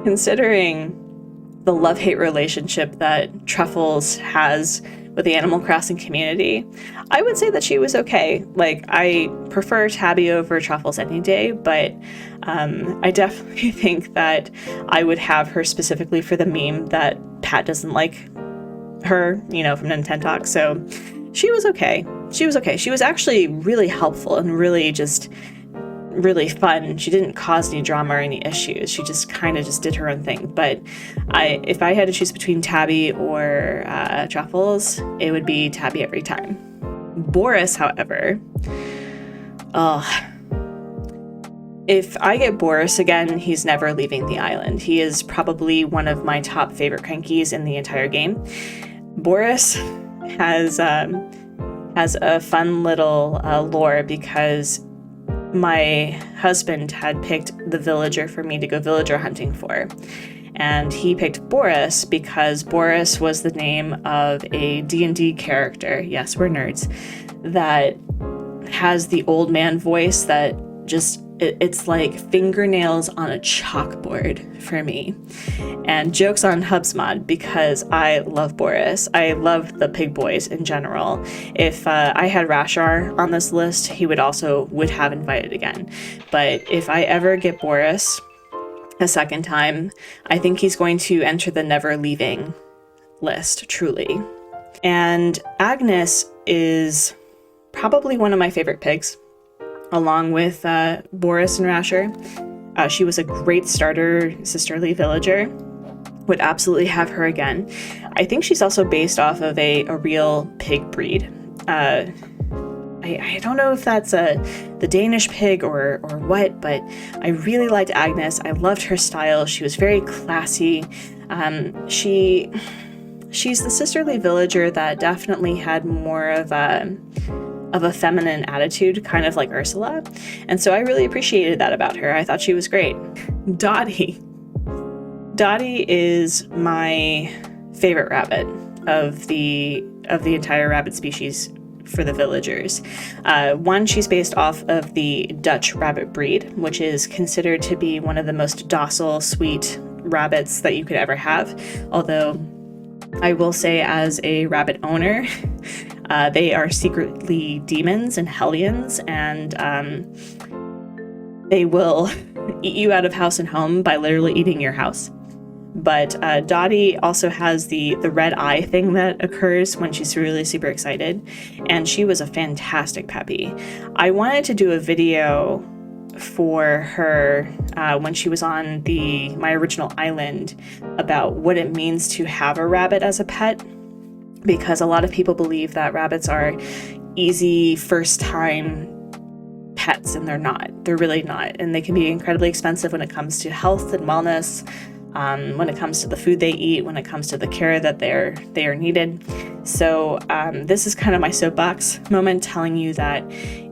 considering the love-hate relationship that Truffles has with the Animal Crossing community, I would say that she was okay. Like, I prefer Tabby over Truffles any day, but I definitely think that I would have her specifically for the meme that Pat doesn't like her, you know, from Nintendo Talk. So she was okay. She was actually really helpful and really fun. She didn't cause any drama or any issues. She just kind of just did her own thing. But if I had to choose between Tabby or Truffles, it would be Tabby every time. Boris, however, if I get Boris again, he's never leaving the island. He is probably one of my top favorite crankies in the entire game. Boris has a fun little lore, because my husband had picked the villager for me to go villager hunting for. And he picked Boris because Boris was the name of a D&D character, yes, we're nerds, that has the old man voice that just, it's like fingernails on a chalkboard for me. And jokes on Hubsmod, because I love Boris. I love the pig boys in general. If I had Rashar on this list, he would have invited again. But if I ever get Boris a second time, I think he's going to enter the never leaving list, truly. And Agnes is probably one of my favorite pigs. along with Boris and Rasher. She was a great starter sisterly villager. Would absolutely have her again. I think she's also based off of a real pig breed. I don't know if that's the Danish pig or what, but I really liked Agnes. I loved her style. She was very classy. She's the sisterly villager that definitely had more of a feminine attitude, kind of like Ursula. And so I really appreciated that about her. I thought she was great. Dottie. Dottie is my favorite rabbit of the entire rabbit species for the villagers. One, she's based off of the Dutch rabbit breed, which is considered to be one of the most docile, sweet rabbits that you could ever have. Although I will say, as a rabbit owner, they are secretly demons and hellions, and they will eat you out of house and home by literally eating your house. But Dottie also has the red eye thing that occurs when she's really super excited, and she was a fantastic puppy. I wanted to do a video for her when she was on my original island about what it means to have a rabbit as a pet, because a lot of people believe that rabbits are easy first-time pets, and they're not. They're really not, and they can be incredibly expensive when it comes to health and wellness. When it comes to the food they eat, when it comes to the care that they are needed. So this is kind of my soapbox moment, telling you that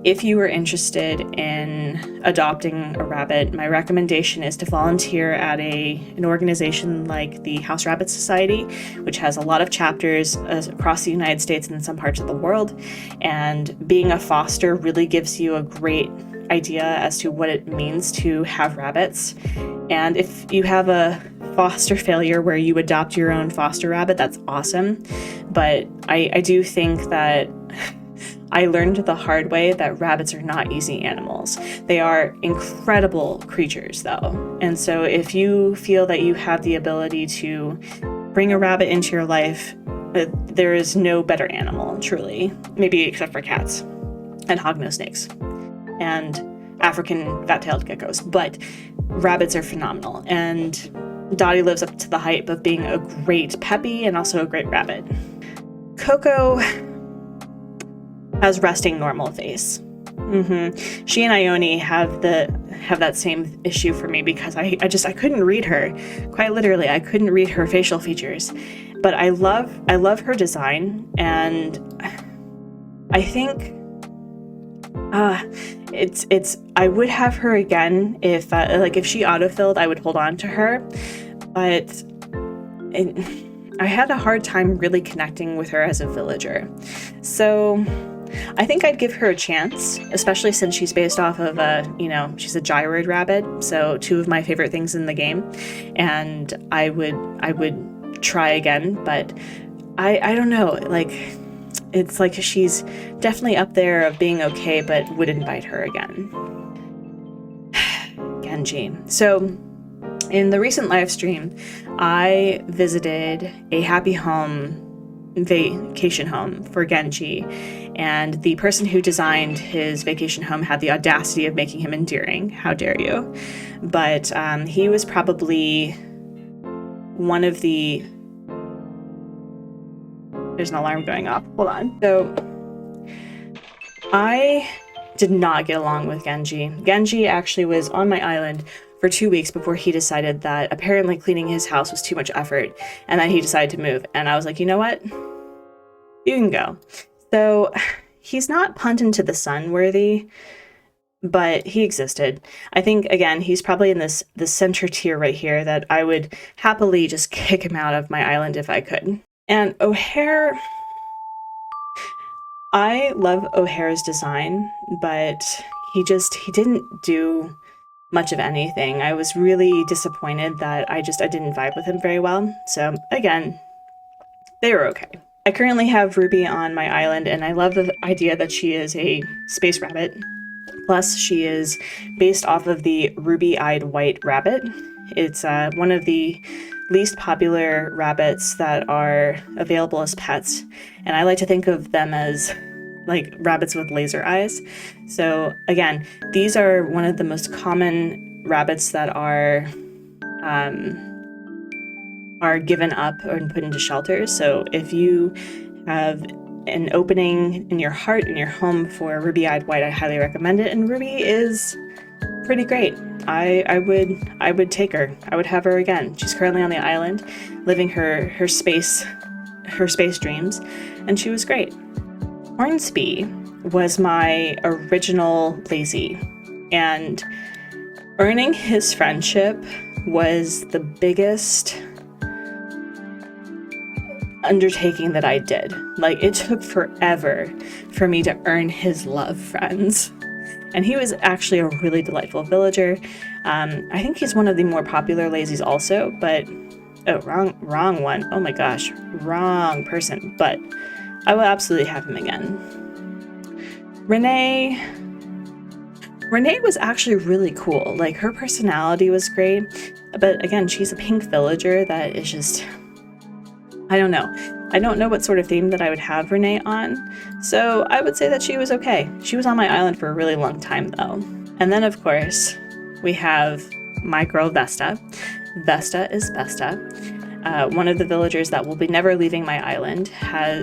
if you are interested in adopting a rabbit, my recommendation is to volunteer at an organization like the House Rabbit Society, which has a lot of chapters across the United States and in some parts of the world. And being a foster really gives you a great idea as to what it means to have rabbits. And if you have a foster failure where you adopt your own foster rabbit, that's awesome. But I do think that I learned the hard way that rabbits are not easy animals. They are incredible creatures, though. And so if you feel that you have the ability to bring a rabbit into your life, there is no better animal, truly. Maybe except for cats and hognose snakes and African fat-tailed geckos. But rabbits are phenomenal. And Dottie lives up to the hype of being a great puppy and also a great rabbit. Coco has resting normal face. She and Ione have that same issue for me, because I couldn't read her. Quite literally, I couldn't read her facial features. But I love her design, and I think I would have her again if she autofilled. I would hold on to her, but I had a hard time really connecting with her as a villager. So I think I'd give her a chance, especially since she's based off of she's a gyroid rabbit, so two of my favorite things in the game, and I would try again. But I don't know, it's like she's definitely up there of being okay, but would invite her again. Genji. So in the recent live stream, I visited a happy home vacation home for Genji, and the person who designed his vacation home had the audacity of making him endearing. How dare you? But he was probably one of the... There's an alarm going off. Hold on. So I did not get along with Genji. Genji actually was on my island for 2 weeks before he decided that apparently cleaning his house was too much effort, and then he decided to move. And I was like, you know what? You can go. So he's not punt into the sun worthy, but he existed. I think, again, he's probably in this center tier right here that I would happily just kick him out of my island if I could. And O'Hare, I love O'Hare's design, but he didn't do much of anything. I was really disappointed that I didn't vibe with him very well. So again, they were okay. I currently have Ruby on my island, and I love the idea that she is a space rabbit. Plus, she is based off of the ruby-eyed white rabbit. It's one of the least popular rabbits that are available as pets, and I like to think of them as like rabbits with laser eyes. So again, these are one of the most common rabbits that are given up and put into shelters. So if you have an opening in your heart, in your home for ruby-eyed white, I highly recommend it. And Ruby is pretty great. I would take her. I would have her again. She's currently on the island, living her space dreams, and she was great. Hornsby was my original lazy, and earning his friendship was the biggest undertaking that I did. Like, it took forever for me to earn his love, friends. And he was actually a really delightful villager. I think he's one of the more popular lazies also, but wrong one. Oh my gosh, wrong person. But I will absolutely have him again. Renee was actually really cool. Like, her personality was great, but again, she's a pink villager that is just, I don't know. I don't know what sort of theme that I would have Renee on, so I would say that she was okay. She was on my island for a really long time though. And then of course, we have my girl Vesta. Vesta is Vesta. One of the villagers that will be never leaving my island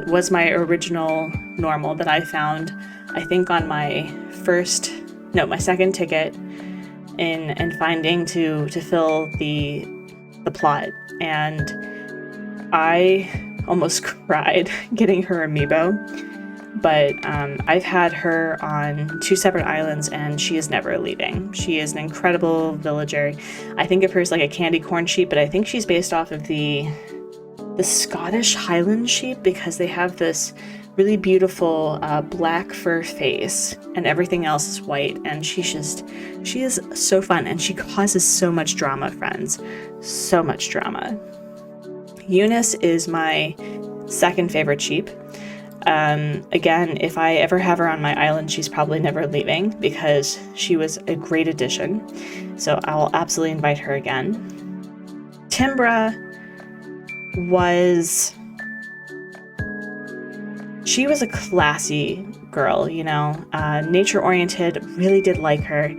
was my original normal that I found, I think on my second ticket in finding to fill the plot. And I almost cried getting her amiibo, but I've had her on 2 separate islands and she is never leaving. She is an incredible villager. I think of her as like a candy corn sheep, but I think she's based off of the Scottish Highland sheep, because they have this really beautiful black fur face and everything else is white, and she is so fun, and she causes so much drama, friends. So much drama. Eunice is my second favorite sheep. Again, if I ever have her on my island, she's probably never leaving because she was a great addition. So I'll absolutely invite her again. Timbra was a classy girl, nature-oriented, really did like her.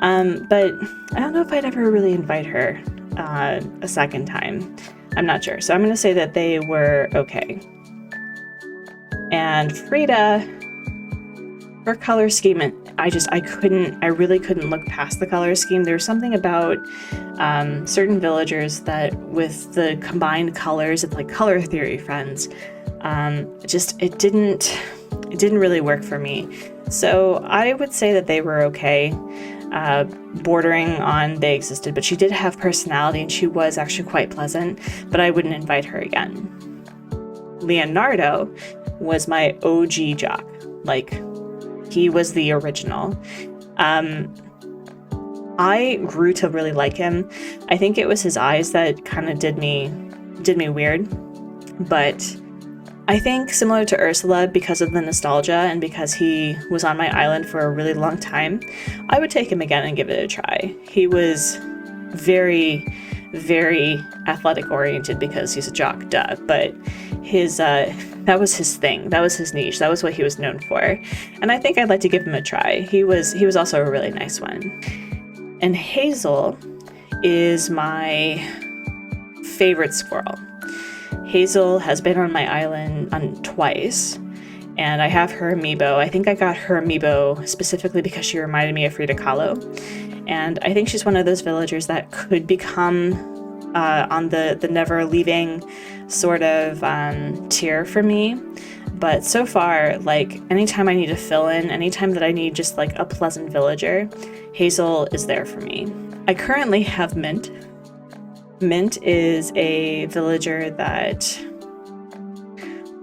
But I don't know if I'd ever really invite her a second time. I'm not sure. So I'm going to say that they were okay. And Frida, her color scheme, I really couldn't look past the color scheme. There's something about certain villagers that with the combined colors, it's like color theory, friends. It didn't really work for me. So I would say that they were okay. Bordering on they existed, but she did have personality and she was actually quite pleasant, but I wouldn't invite her again. Leonardo was my OG jock. Like, he was the original. I grew to really like him. I think it was his eyes that kind of did me weird, but I think similar to Ursula, because of the nostalgia and because he was on my island for a really long time, I would take him again and give it a try. He was very, very athletic oriented because he's a jock, duh, but that was his thing. That was his niche. That was what he was known for. And I think I'd like to give him a try. He was also a really nice one. And Hazel is my favorite squirrel. Hazel has been on my island twice, and I have her amiibo. I think I got her amiibo specifically because she reminded me of Frida Kahlo, and I think she's one of those villagers that could become on the never leaving sort of tier for me. But so far, like, anytime I need to fill in, anytime that I need just like a pleasant villager, Hazel is there for me. I currently have Mint. Mint is a villager that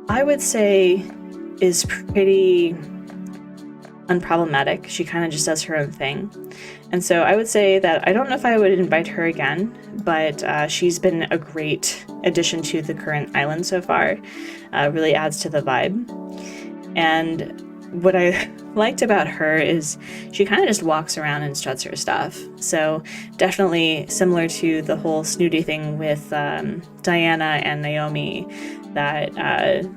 I would say is pretty unproblematic. She kind of just does her own thing. And so I would say that I don't know if I would invite her again, but she's been a great addition to the current island so far. Really adds to the vibe. And what I liked about her is she kind of just walks around and struts her stuff. So definitely similar to the whole snooty thing with Diana and Naomi, that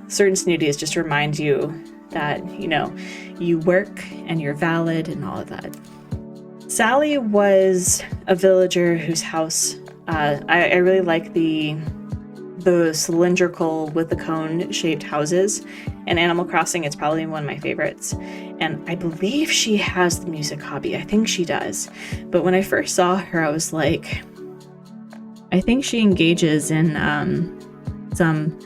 certain snooties just remind you that, you work and you're valid and all of that. Sally was a villager whose house, I really like the cylindrical with the cone shaped houses. In Animal Crossing, it's probably one of my favorites. And I believe she has the music hobby. I think she does. But when I first saw her, I was like, I think she engages in some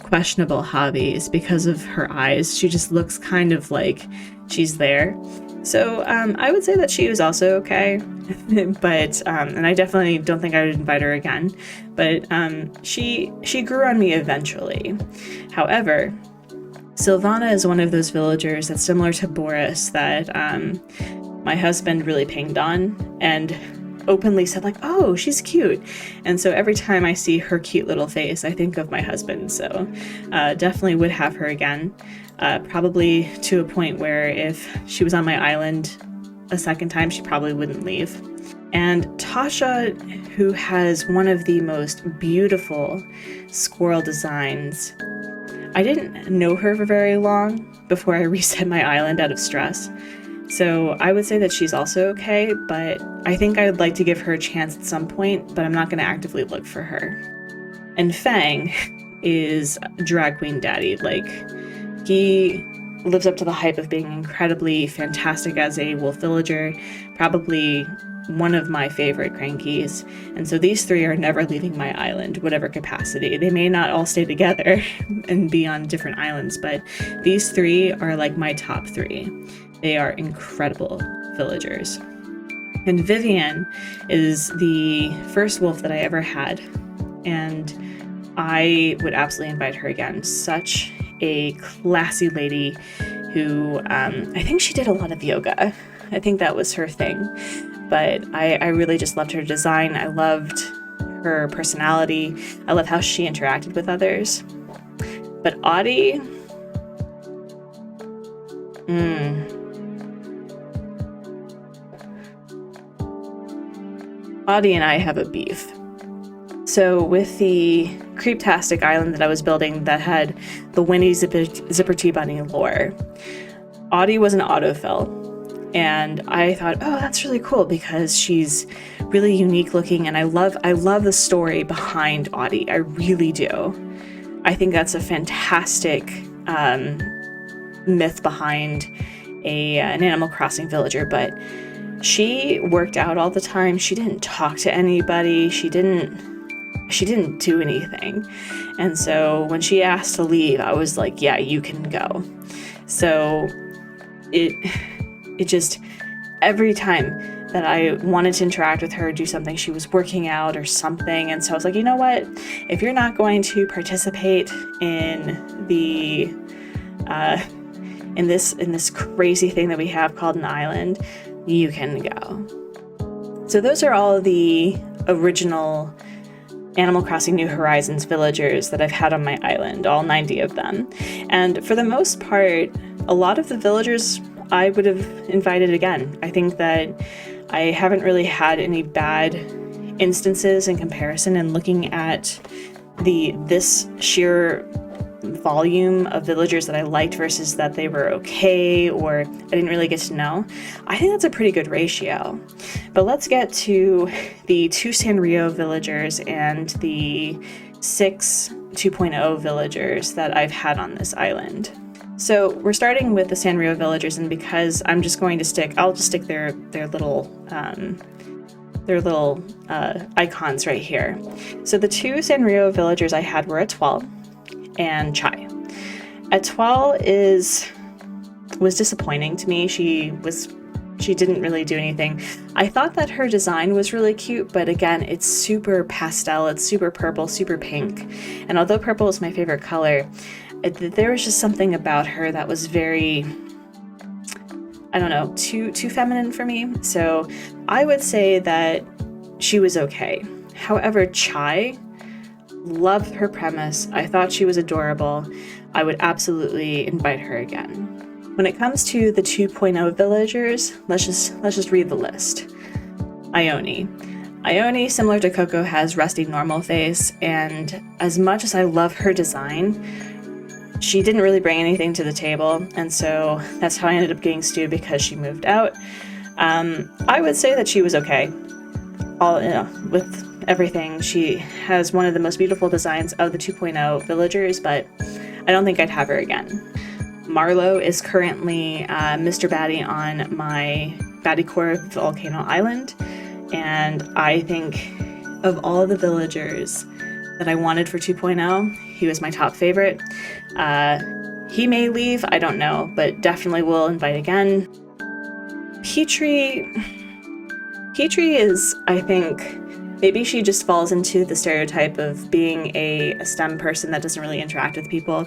questionable hobbies because of her eyes. She just looks kind of like she's there. So I would say that she was also okay, but and I definitely don't think I would invite her again. But she grew on me eventually. However, Silvana is one of those villagers that's similar to Boris that my husband really pinged on and openly said like, oh, she's cute. And so every time I see her cute little face, I think of my husband. So definitely would have her again. Probably to a point where if she was on my island a second time, she probably wouldn't leave. And Tasha, who has one of the most beautiful squirrel designs, I didn't know her for very long before I reset my island out of stress. So I would say that she's also okay, but I think I would like to give her a chance at some point, but I'm not going to actively look for her. And Fang is drag queen daddy. Like, he lives up to the hype of being incredibly fantastic as a wolf villager, probably one of my favorite crankies. And so these three are never leaving my island, whatever capacity. They may not all stay together and be on different islands, but these three are like my top three. They are incredible villagers. And Vivian is the first wolf that I ever had, and I would absolutely invite her again. Such a classy lady who, I think she did a lot of yoga. I think that was her thing. But I really just loved her design. I loved her personality. I love how she interacted with others. But Audie, Audie and I have a beef. So with the Creeptastic island that I was building that had the Winnie Zipper Tea Bunny lore, Audie was an autofill. And I thought, oh, that's really cool because she's really unique looking, and I love the story behind Audie. I really do. I think that's a fantastic myth behind an Animal Crossing villager, but she worked out all the time. She didn't talk to anybody. She didn't do anything. And so when she asked to leave, I was like, yeah, you can go. So it just, every time that I wanted to interact with her, do something, she was working out or something. And so I was like, you know what? If you're not going to participate in the in this crazy thing that we have called an island, you can go. So those are all the original Animal Crossing New Horizons villagers that I've had on my island, all 90 of them. And for the most part, a lot of the villagers I would have invited again. I think that I haven't really had any bad instances in comparison, and looking at this sheer volume of villagers that I liked versus that they were okay or I didn't really get to know, I think that's a pretty good ratio. But let's get to the 2 Sanrio villagers and the 6 2.0 villagers that I've had on this island. So we're starting with the Sanrio villagers, and because I'm just going to I'll just stick their little icons right here. So the 2 Sanrio villagers I had were Etoile and Chai. Etoile was disappointing to me. She didn't really do anything. I thought that her design was really cute, but again, it's super pastel, it's super purple, super pink. And although purple is my favorite color, there was just something about her that was very, I don't know, too feminine for me. So I would say that she was okay. However, Chai, loved her premise. I thought she was adorable. I would absolutely invite her again. When it comes to the 2.0 villagers, let's just read the list. Ione. Ione, similar to Coco, has rusty normal face, and as much as I love her design, she didn't really bring anything to the table, and so that's how I ended up getting Stu, because she moved out. I would say that she was okay. All, you know, with everything, she has one of the most beautiful designs of the 2.0 villagers, but I don't think I'd have her again. Marlowe is currently Mr. Batty on my Batty Core Volcano Island, and I think of all the villagers that I wanted for 2.0, he was my top favorite. He may leave, I don't know, but definitely will invite again. Petrie is, I think, maybe she just falls into the stereotype of being a STEM person that doesn't really interact with people.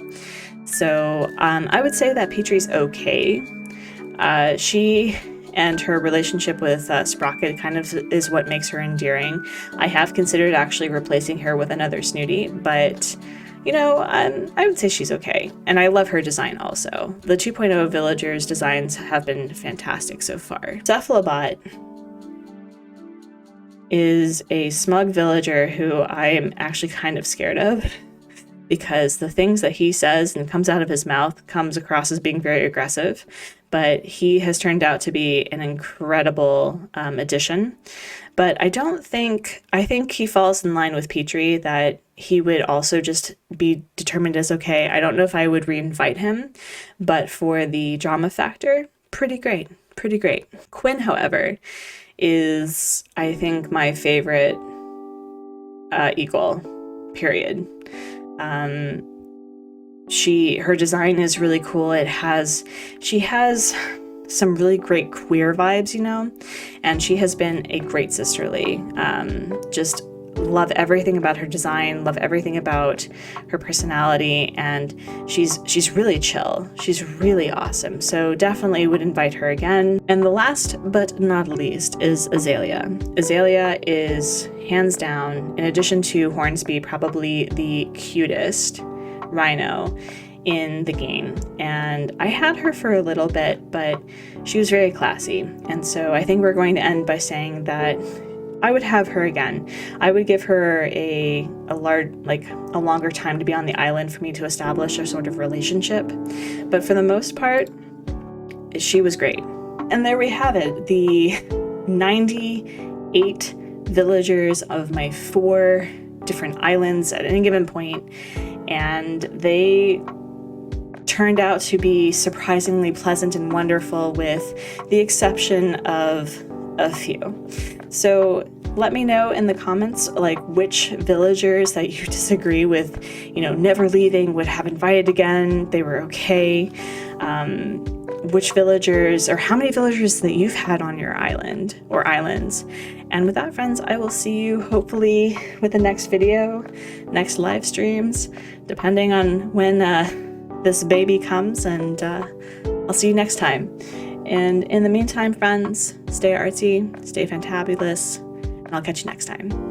So I would say that Petrie's okay. She and her relationship with Sprocket kind of is what makes her endearing. I have considered actually replacing her with another Snooty, but you know, I would say she's okay. And I love her design also. The 2.0 villagers designs have been fantastic so far. Cephalobot is a smug villager who I am actually kind of scared of, because the things that he says and comes out of his mouth comes across as being very aggressive, but he has turned out to be an incredible addition. But I think he falls in line with Petrie, that he would also just be determined as okay. I don't know if I would reinvite him, but for the drama factor, pretty great. Quinn, however, is, I think, my favorite eagle, period. Her design is really cool. She has some really great queer vibes, you know, and she has been a great sisterly. Just love everything about her design, love everything about her personality, and she's really chill. She's really awesome. So definitely would invite her again. And the last but not least is Azalea. Azalea is hands down, in addition to Hornsby, probably the cutest rhino in the game. And I had her for a little bit, but she was very classy. And so I think we're going to end by saying that I would have her again. I would give her a longer time to be on the island for me to establish a sort of relationship. But for the most part, she was great. And there we have it, the 98 villagers of my 4 different islands at any given point, and they turned out to be surprisingly pleasant and wonderful, with the exception of a few. So let me know in the comments, like, which villagers that you disagree with, you know, never leaving, would have invited again, they were okay. Which villagers, or how many villagers that you've had on your island or islands. And with that, friends, I will see you hopefully with the next video, next live streams, depending on when this baby comes, and I'll see you next time. And in the meantime, friends, stay artsy, stay fantabulous, and I'll catch you next time.